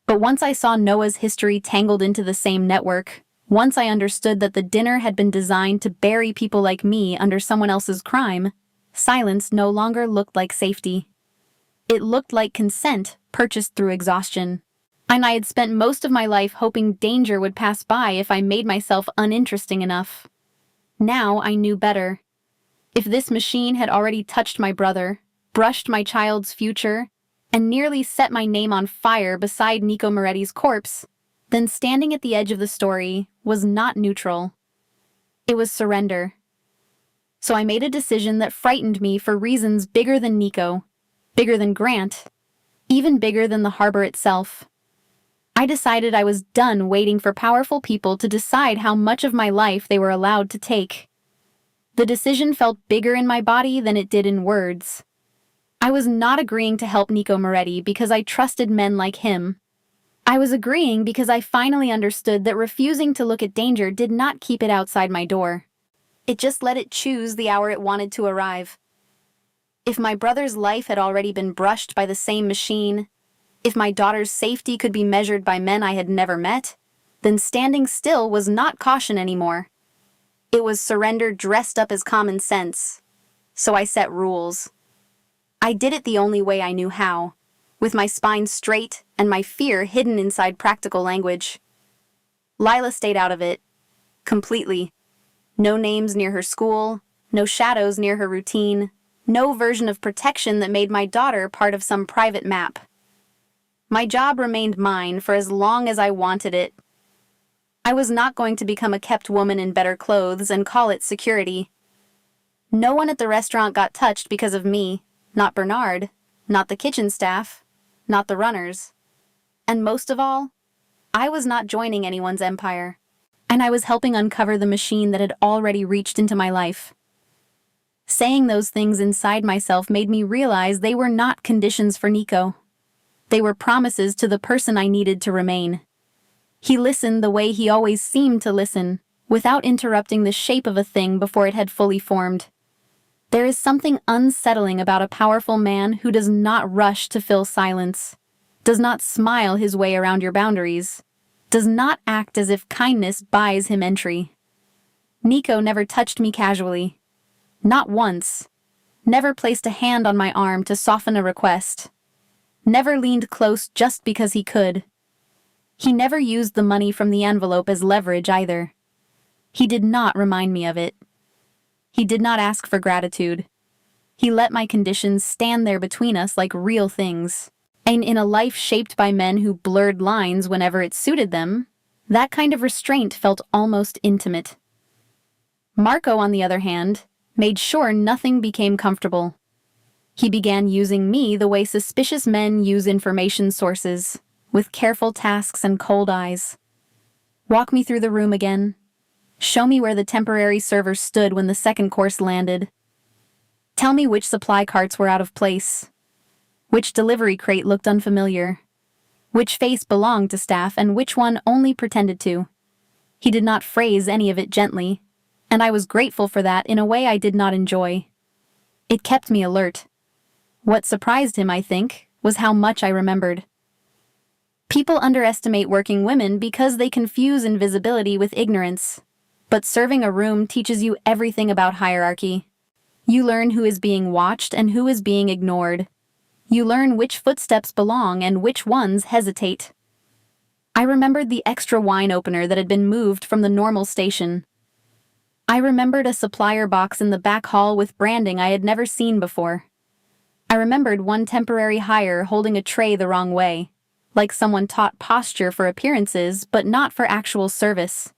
But once I saw Noah's history tangled into the same network, once I understood that the dinner had been designed to bury people like me under someone else's crime, silence no longer looked like safety. It looked like consent purchased through exhaustion. And I had spent most of my life hoping danger would pass by if I made myself uninteresting enough. Now I knew better. If this machine had already touched my brother, brushed my child's future, and nearly set my name on fire beside Nico Moretti's corpse, then standing at the edge of the story was not neutral. It was surrender. So I made a decision that frightened me for reasons bigger than Nico, bigger than Grant, even bigger than the harbor itself. I decided I was done waiting for powerful people to decide how much of my life they were allowed to take. The decision felt bigger in my body than it did in words. I was not agreeing to help Nico Moretti because I trusted men like him. I was agreeing because I finally understood that refusing to look at danger did not keep it outside my door. It just let it choose the hour it wanted to arrive. If my brother's life had already been brushed by the same machine, if my daughter's safety could be measured by men I had never met, then standing still was not caution anymore. It was surrender dressed up as common sense. So I set rules. I did it the only way I knew how, with my spine straight and my fear hidden inside practical language. Lila stayed out of it, completely. No names near her school, no shadows near her routine, no version of protection that made my daughter part of some private map. My job remained mine for as long as I wanted it. I was not going to become a kept woman in better clothes and call it security. No one at the restaurant got touched because of me, not Bernard, not the kitchen staff, not the runners. And most of all, I was not joining anyone's empire, and I was helping uncover the machine that had already reached into my life. Saying those things inside myself made me realize they were not conditions for Nico. They were promises to the person I needed to remain. He listened the way he always seemed to listen, without interrupting the shape of a thing before it had fully formed. There is something unsettling about a powerful man who does not rush to fill silence, does not smile his way around your boundaries, does not act as if kindness buys him entry. Nico never touched me casually. Not once. Never placed a hand on my arm to soften a request. Never leaned close just because he could. He never used the money from the envelope as leverage either. He did not remind me of it. He did not ask for gratitude. He let my conditions stand there between us like real things. And in a life shaped by men who blurred lines whenever it suited them, that kind of restraint felt almost intimate. Marco, on the other hand, made sure nothing became comfortable. He began using me the way suspicious men use information sources, with careful tasks and cold eyes. Walk me through the room again. Show me where the temporary server stood when the second course landed. Tell me which supply carts were out of place. Which delivery crate looked unfamiliar. Which face belonged to staff and which one only pretended to. He did not phrase any of it gently, and I was grateful for that in a way I did not enjoy. It kept me alert. What surprised him, I think, was how much I remembered. People underestimate working women because they confuse invisibility with ignorance. But serving a room teaches you everything about hierarchy. You learn who is being watched and who is being ignored. You learn which footsteps belong and which ones hesitate. I remembered the extra wine opener that had been moved from the normal station. I remembered a supplier box in the back hall with branding I had never seen before. I remembered one temporary hire holding a tray the wrong way, like someone taught posture for appearances but not for actual service.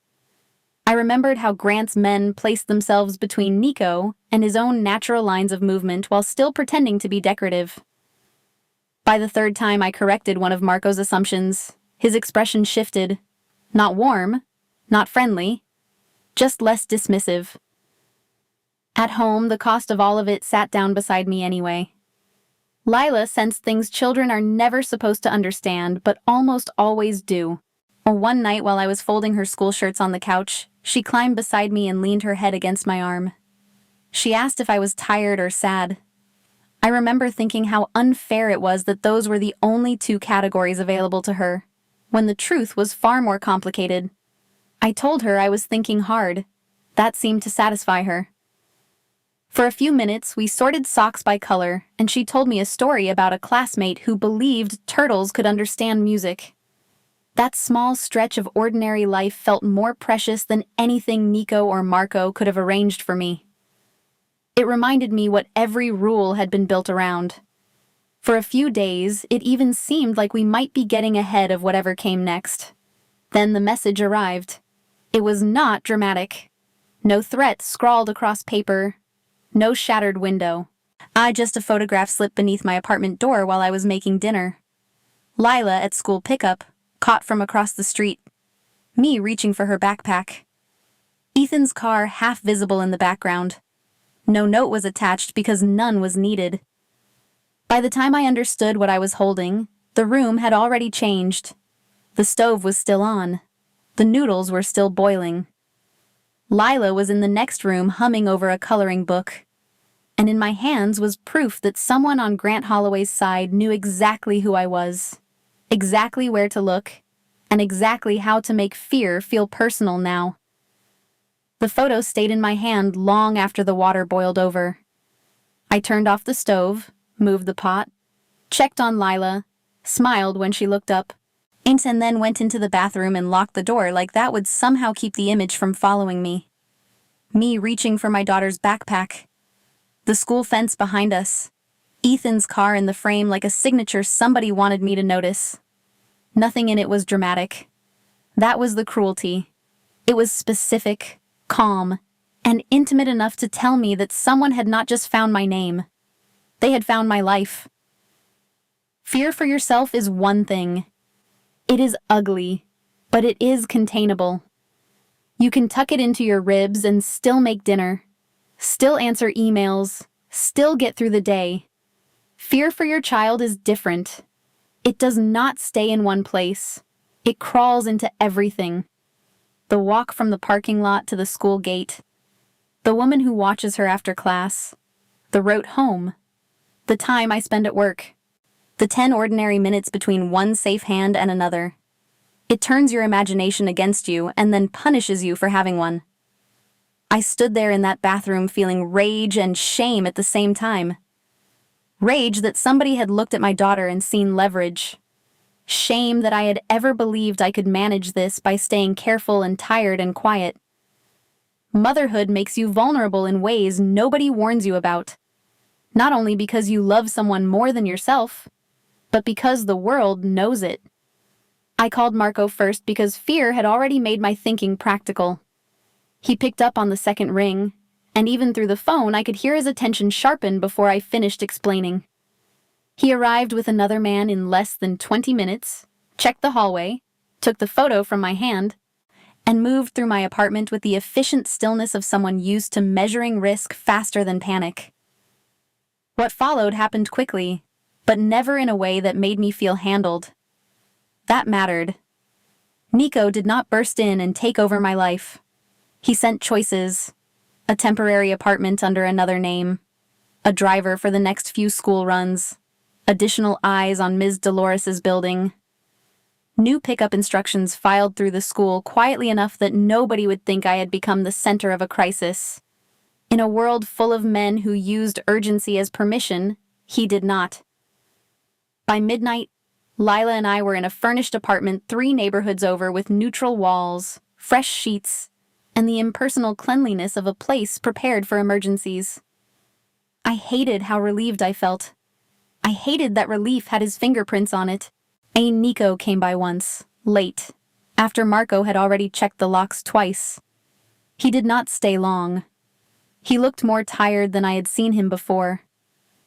I remembered how Grant's men placed themselves between Nico and his own natural lines of movement while still pretending to be decorative. By the third time I corrected one of Marco's assumptions, his expression shifted. Not warm, not friendly, just less dismissive. At home, the cost of all of it sat down beside me anyway. Lila sensed things children are never supposed to understand, but almost always do. One night while I was folding her school shirts on the couch, she climbed beside me and leaned her head against my arm. She asked if I was tired or sad. I remember thinking how unfair it was that those were the only two categories available to her. when the truth was far more complicated. I told her I was thinking hard. That seemed to satisfy her. For a few minutes, we sorted socks by color, and she told me a story about a classmate who believed turtles could understand music. That small stretch of ordinary life felt more precious than anything Nico or Marco could have arranged for me. It reminded me what every rule had been built around. For a few days, it even seemed like we might be getting ahead of whatever came next. Then the message arrived. It was not dramatic. No threat scrawled across paper. No shattered window. Just a photograph slipped beneath my apartment door while I was making dinner. Lila at school pickup, caught from across the street. Me reaching for her backpack. Ethan's car half visible in the background. No note was attached because none was needed. By the time I understood what I was holding, the room had already changed. The stove was still on. The noodles were still boiling. Lila was in the next room humming over a coloring book. And in my hands was proof that someone on Grant Holloway's side knew exactly who I was, exactly where to look, and exactly how to make fear feel personal now. The photo stayed in my hand long after the water boiled over. I turned off the stove, moved the pot, checked on Lila, smiled when she looked up, and then went into the bathroom and locked the door like that would somehow keep the image from following me. Me reaching for my daughter's backpack. The school fence behind us. Ethan's car in the frame like a signature somebody wanted me to notice. Nothing in it was dramatic. That was the cruelty. It was specific, calm, and intimate enough to tell me that someone had not just found my name. They had found my life. Fear for yourself is one thing. It is ugly, but it is containable. You can tuck it into your ribs and still make dinner, still answer emails, still get through the day. Fear for your child is different. It does not stay in one place. It crawls into everything. The walk from the parking lot to the school gate. The woman who watches her after class. The route home. The time I spend at work. The 10 ordinary minutes between one safe hand and another. It turns your imagination against you and then punishes you for having one. I stood there in that bathroom feeling rage and shame at the same time. Rage that somebody had looked at my daughter and seen leverage. Shame that I had ever believed I could manage this by staying careful and tired and quiet. Motherhood makes you vulnerable in ways nobody warns you about. Not only because you love someone more than yourself, but because the world knows it. I called Marco first because fear had already made my thinking practical. He picked up on the second ring, and even through the phone I could hear his attention sharpen before I finished explaining. He arrived with another man in less than 20 minutes, checked the hallway, took the photo from my hand, and moved through my apartment with the efficient stillness of someone used to measuring risk faster than panic. What followed happened quickly, but never in a way that made me feel handled. That mattered. Nico did not burst in and take over my life. He sent choices, a temporary apartment under another name, a driver for the next few school runs, additional eyes on Ms. Dolores's building. New pickup instructions filed through the school quietly enough that nobody would think I had become the center of a crisis. In a world full of men who used urgency as permission, he did not. By midnight, Lila and I were in a furnished apartment 3 neighborhoods over with neutral walls, fresh sheets, and the impersonal cleanliness of a place prepared for emergencies. I hated how relieved I felt. I hated that relief had his fingerprints on it. Nico came by once, late, after Marco had already checked the locks twice. He did not stay long. He looked more tired than I had seen him before.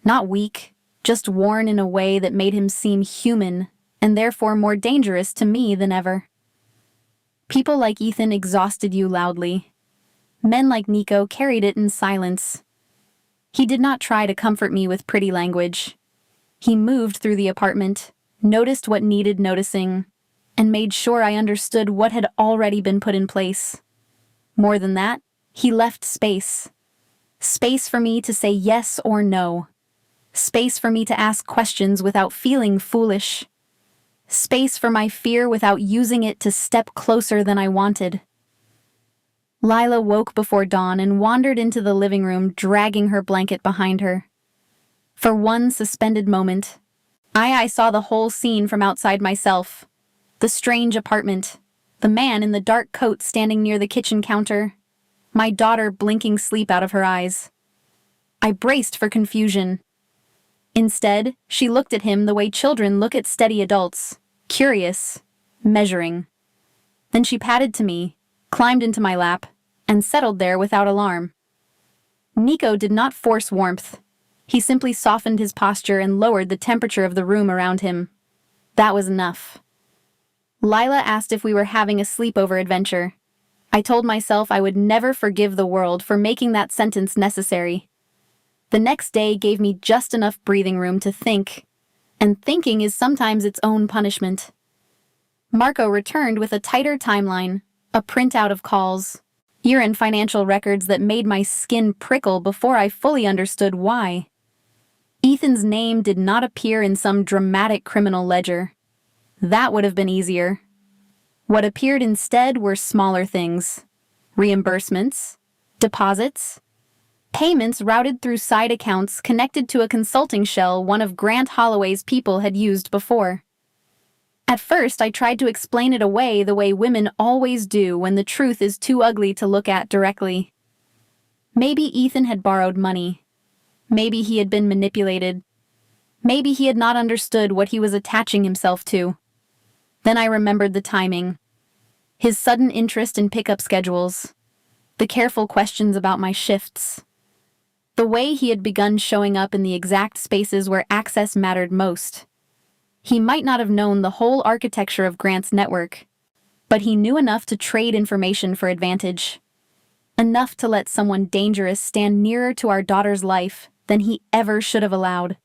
Not weak, just worn in a way that made him seem human, and therefore more dangerous to me than ever. People like Ethan exhausted you loudly. Men like Nico carried it in silence. He did not try to comfort me with pretty language. He moved through the apartment, noticed what needed noticing, and made sure I understood what had already been put in place. More than that, he left space. Space for me to say yes or no. Space for me to ask questions without feeling foolish. Space for my fear without using it to step closer than I wanted. Lila woke before dawn and wandered into the living room, dragging her blanket behind her. For one suspended moment, I saw the whole scene from outside myself. The strange apartment, the man in the dark coat standing near the kitchen counter, my daughter blinking sleep out of her eyes. I braced for confusion. Instead, she looked at him the way children look at steady adults, curious, measuring. Then she padded to me, climbed into my lap, and settled there without alarm. Nico did not force warmth. He simply softened his posture and lowered the temperature of the room around him. That was enough. Lila asked if we were having a sleepover adventure. I told myself I would never forgive the world for making that sentence necessary. The next day gave me just enough breathing room to think, and thinking is sometimes its own punishment. Marco returned with a tighter timeline, a printout of calls, year-end financial records that made my skin prickle before I fully understood why. Ethan's name did not appear in some dramatic criminal ledger. That would have been easier. What appeared instead were smaller things. Reimbursements, deposits, payments routed through side accounts connected to a consulting shell one of Grant Holloway's people had used before. At first, I tried to explain it away the way women always do when the truth is too ugly to look at directly. Maybe Ethan had borrowed money. Maybe he had been manipulated. Maybe he had not understood what he was attaching himself to. Then I remembered the timing. His sudden interest in pickup schedules. The careful questions about my shifts. The way he had begun showing up in the exact spaces where access mattered most. He might not have known the whole architecture of Grant's network, but he knew enough to trade information for advantage. Enough to let someone dangerous stand nearer to our daughter's life than he ever should have allowed.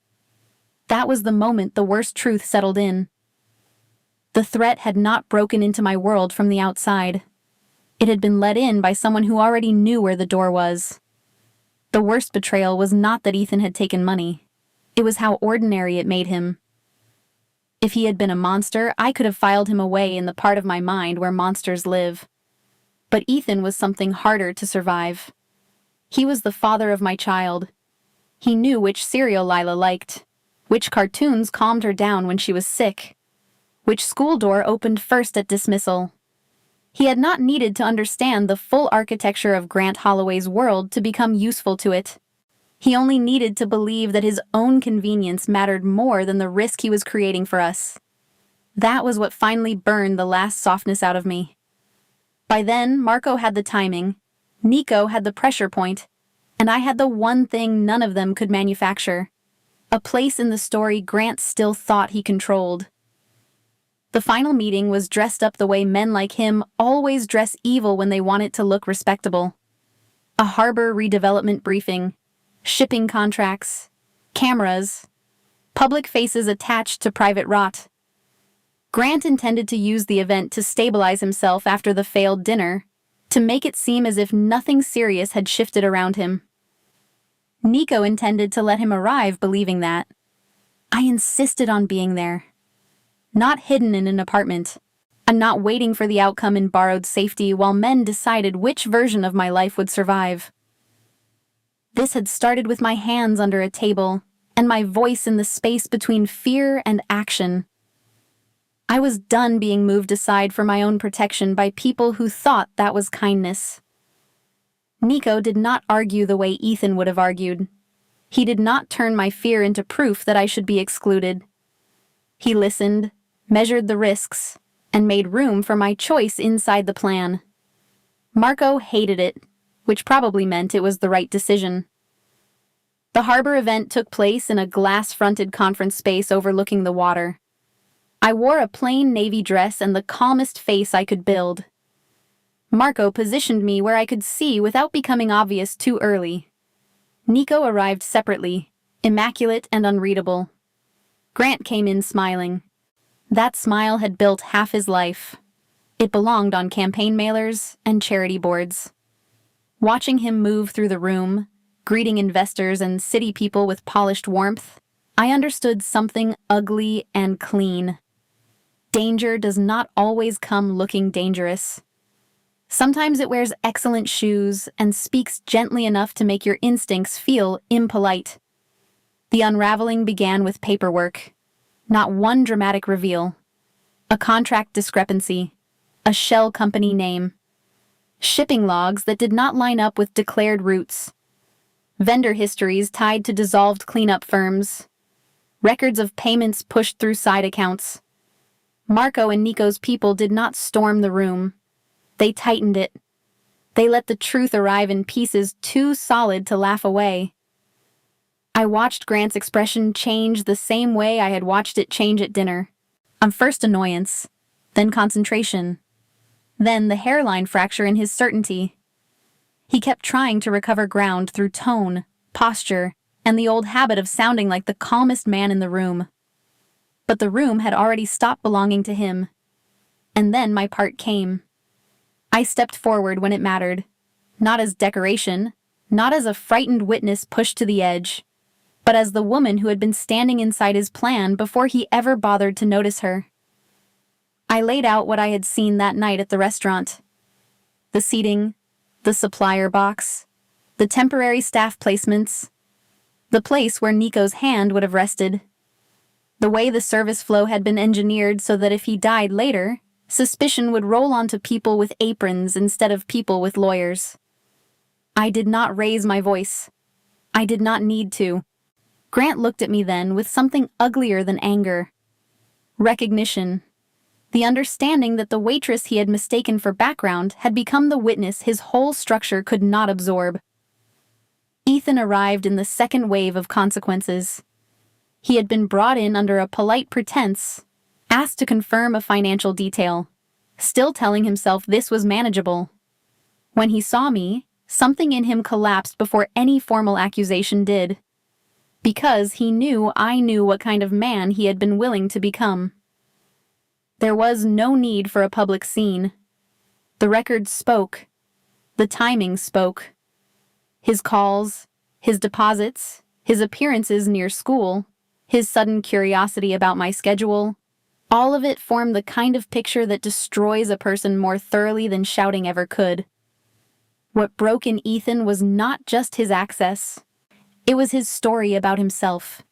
That was the moment the worst truth settled in. The threat had not broken into my world from the outside. It had been let in by someone who already knew where the door was. The worst betrayal was not that Ethan had taken money. It was how ordinary it made him. If he had been a monster, I could have filed him away in the part of my mind where monsters live. But Ethan was something harder to survive. He was the father of my child. He knew which cereal Lila liked, which cartoons calmed her down when she was sick, which school door opened first at dismissal. He had not needed to understand the full architecture of Grant Holloway's world to become useful to it. He only needed to believe that his own convenience mattered more than the risk he was creating for us. That was what finally burned the last softness out of me. By then, Marco had the timing, Nico had the pressure point, and I had the one thing none of them could manufacture. A place in the story Grant still thought he controlled. The final meeting was dressed up the way men like him always dress evil when they want it to look respectable. A harbor redevelopment briefing, shipping contracts, cameras, public faces attached to private rot. Grant intended to use the event to stabilize himself after the failed dinner, to make it seem as if nothing serious had shifted around him. Nico intended to let him arrive believing that. I insisted on being there. Not hidden in an apartment, and not waiting for the outcome in borrowed safety while men decided which version of my life would survive. This had started with my hands under a table, and my voice in the space between fear and action. I was done being moved aside for my own protection by people who thought that was kindness. Nico did not argue the way Ethan would have argued. He did not turn my fear into proof that I should be excluded. He listened, measured the risks, and made room for my choice inside the plan. Marco hated it, which probably meant it was the right decision. The harbor event took place in a glass-fronted conference space overlooking the water. I wore a plain navy dress and the calmest face I could build. Marco positioned me where I could see without becoming obvious too early. Nico arrived separately, immaculate and unreadable. Grant came in smiling. That smile had built half his life. It belonged on campaign mailers and charity boards. Watching him move through the room, greeting investors and city people with polished warmth, I understood something ugly and clean. Danger does not always come looking dangerous. Sometimes it wears excellent shoes and speaks gently enough to make your instincts feel impolite. The unraveling began with paperwork. Not one dramatic reveal. A contract discrepancy. A shell company name. Shipping logs that did not line up with declared routes. Vendor histories tied to dissolved cleanup firms. Records of payments pushed through side accounts. Marco and Nico's people did not storm the room. They tightened it. They let the truth arrive in pieces too solid to laugh away. I watched Grant's expression change the same way I had watched it change at dinner. First annoyance, then concentration, then the hairline fracture in his certainty. He kept trying to recover ground through tone, posture, and the old habit of sounding like the calmest man in the room. But the room had already stopped belonging to him. And then my part came. I stepped forward when it mattered, not as decoration, not as a frightened witness pushed to the edge, but as the woman who had been standing inside his plan before he ever bothered to notice her. I laid out what I had seen that night at the restaurant. The seating, the supplier box, the temporary staff placements, the place where Nico's hand would have rested, the way the service flow had been engineered so that if he died later, suspicion would roll onto people with aprons instead of people with lawyers. I did not raise my voice. I did not need to. Grant looked at me then with something uglier than anger. Recognition. The understanding that the waitress he had mistaken for background had become the witness his whole structure could not absorb. Ethan arrived in the second wave of consequences. He had been brought in under a polite pretense, asked to confirm a financial detail, still telling himself this was manageable. When he saw me, something in him collapsed before any formal accusation did. Because he knew I knew what kind of man he had been willing to become. There was no need for a public scene. The records spoke. The timing spoke. His calls, his deposits, his appearances near school, his sudden curiosity about my schedule, all of it formed the kind of picture that destroys a person more thoroughly than shouting ever could. What broke in Ethan was not just his access. It was his story about himself.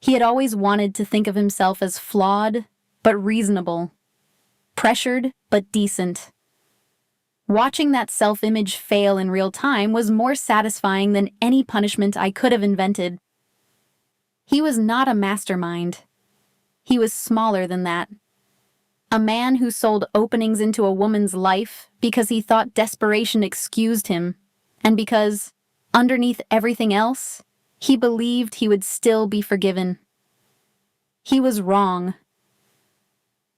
He had always wanted to think of himself as flawed, but reasonable. Pressured, but decent. Watching that self-image fail in real time was more satisfying than any punishment I could have invented. He was not a mastermind. He was smaller than that. A man who sold openings into a woman's life because he thought desperation excused him, and because, underneath everything else, he believed he would still be forgiven. He was wrong.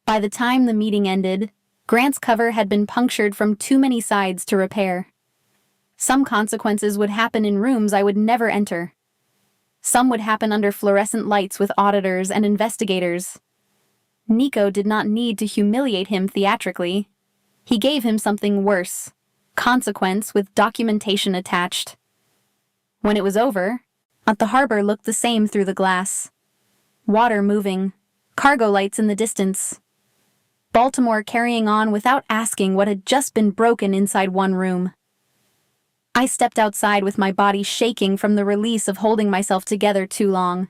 By the time the meeting ended, Grant's cover had been punctured from too many sides to repair. Some consequences would happen in rooms I would never enter. Some would happen under fluorescent lights with auditors and investigators. Nico did not need to humiliate him theatrically. He gave him something worse, consequence with documentation attached. When it was over, the harbor looked the same through the glass. Water moving, cargo lights in the distance. Baltimore carrying on without asking what had just been broken inside one room. I stepped outside with my body shaking from the release of holding myself together too long.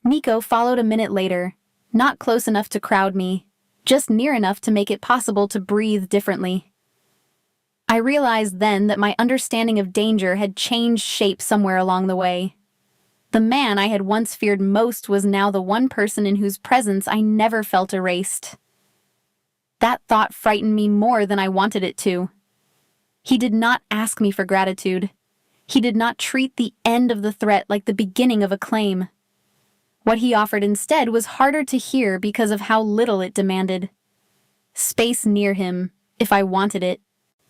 Nico followed a minute later, not close enough to crowd me, just near enough to make it possible to breathe differently. I realized then that my understanding of danger had changed shape somewhere along the way. The man I had once feared most was now the one person in whose presence I never felt erased. That thought frightened me more than I wanted it to. He did not ask me for gratitude. He did not treat the end of the threat like the beginning of a claim. What he offered instead was harder to hear because of how little it demanded. Space near him, if I wanted it.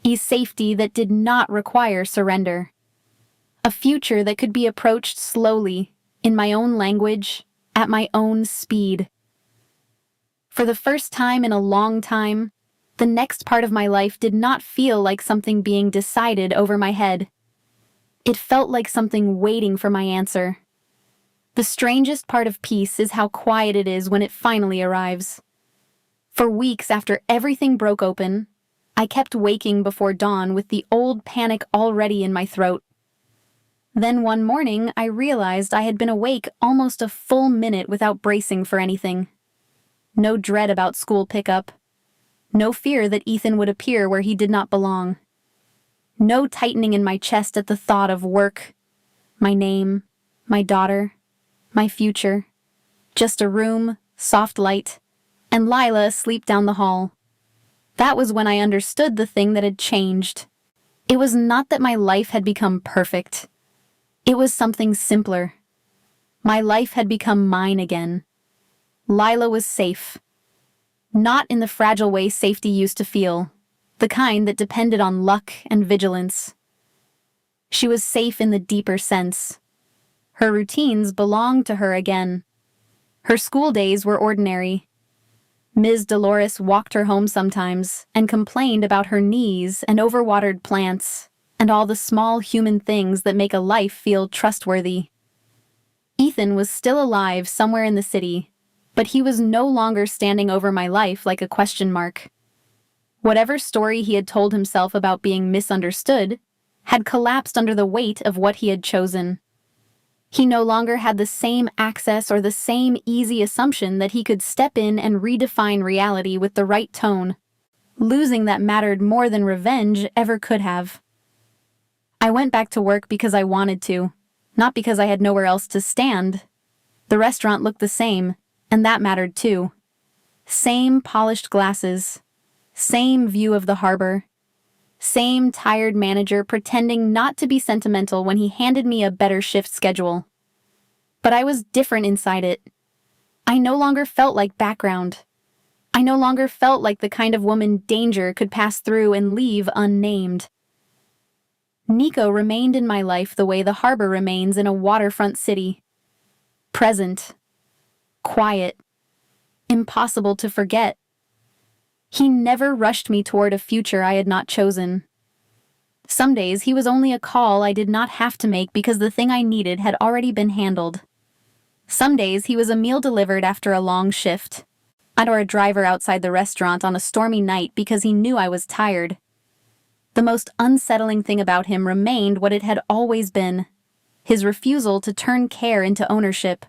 A safety that did not require surrender. A future that could be approached slowly, in my own language, at my own speed. For the first time in a long time, the next part of my life did not feel like something being decided over my head. It felt like something waiting for my answer. The strangest part of peace is how quiet it is when it finally arrives. For weeks after everything broke open, I kept waking before dawn with the old panic already in my throat. Then one morning, I realized I had been awake almost a full minute without bracing for anything. No dread about school pickup. No fear that Ethan would appear where he did not belong. No tightening in my chest at the thought of work, my name, my daughter, my future. Just a room, soft light, and Lila asleep down the hall. That was when I understood the thing that had changed. It was not that my life had become perfect. It was something simpler. My life had become mine again. Lila was safe. Not in the fragile way safety used to feel, the kind that depended on luck and vigilance. She was safe in the deeper sense. Her routines belonged to her again. Her school days were ordinary. Ms. Dolores walked her home sometimes and complained about her knees and overwatered plants and all the small human things that make a life feel trustworthy. Ethan was still alive somewhere in the city, but he was no longer standing over my life like a question mark. Whatever story he had told himself about being misunderstood had collapsed under the weight of what he had chosen. He no longer had the same access or the same easy assumption that he could step in and redefine reality with the right tone. Losing that mattered more than revenge ever could have. I went back to work because I wanted to, not because I had nowhere else to stand. The restaurant looked the same, and that mattered too. Same polished glasses, same view of the harbor, same tired manager pretending not to be sentimental when he handed me a better shift schedule. But I was different inside it. I no longer felt like background. I no longer felt like the kind of woman danger could pass through and leave unnamed. Nico remained in my life the way the harbor remains in a waterfront city. Present. Quiet. Impossible to forget. He never rushed me toward a future I had not chosen. Some days he was only a call I did not have to make because the thing I needed had already been handled. Some days he was a meal delivered after a long shift, or a driver outside the restaurant on a stormy night because he knew I was tired. The most unsettling thing about him remained what it had always been: his refusal to turn care into ownership.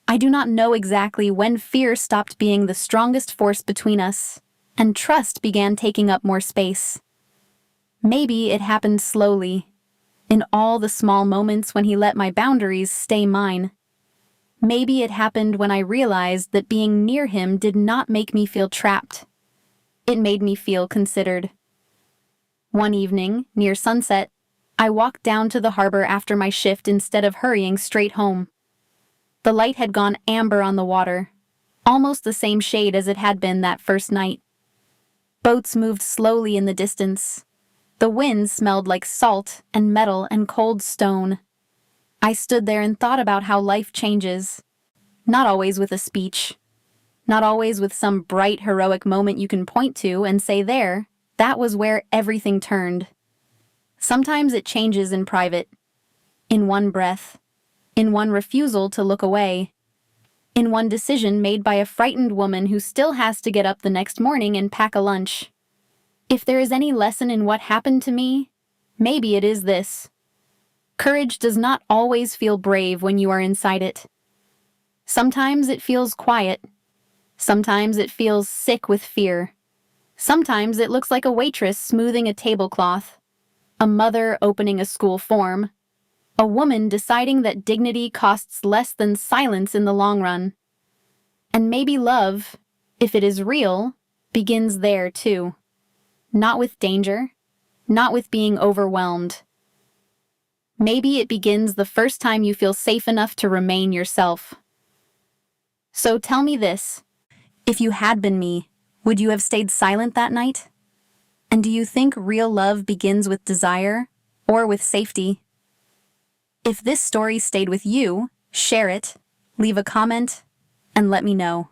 I do not know exactly when fear stopped being the strongest force between us, and trust began taking up more space. Maybe it happened slowly, in all the small moments when he let my boundaries stay mine. Maybe it happened when I realized that being near him did not make me feel trapped. It made me feel considered. One evening, near sunset, I walked down to the harbor after my shift instead of hurrying straight home. The light had gone amber on the water, almost the same shade as it had been that first night. Boats moved slowly in the distance. The wind smelled like salt and metal and cold stone. I stood there and thought about how life changes. Not always with a speech. Not always with some bright, heroic moment you can point to and say there, that was where everything turned. Sometimes it changes in private. In one breath. In one refusal to look away. In one decision made by a frightened woman who still has to get up the next morning and pack a lunch. If there is any lesson in what happened to me, maybe it is this: courage does not always feel brave when you are inside it. Sometimes it feels quiet. Sometimes it feels sick with fear. Sometimes it looks like a waitress smoothing a tablecloth, a mother opening a school form, a woman deciding that dignity costs less than silence in the long run. And maybe love, if it is real, begins there too. Not with danger, not with being overwhelmed. Maybe it begins the first time you feel safe enough to remain yourself. So tell me this: if you had been me, would you have stayed silent that night? And do you think real love begins with desire or with safety? If this story stayed with you, share it, leave a comment, and let me know.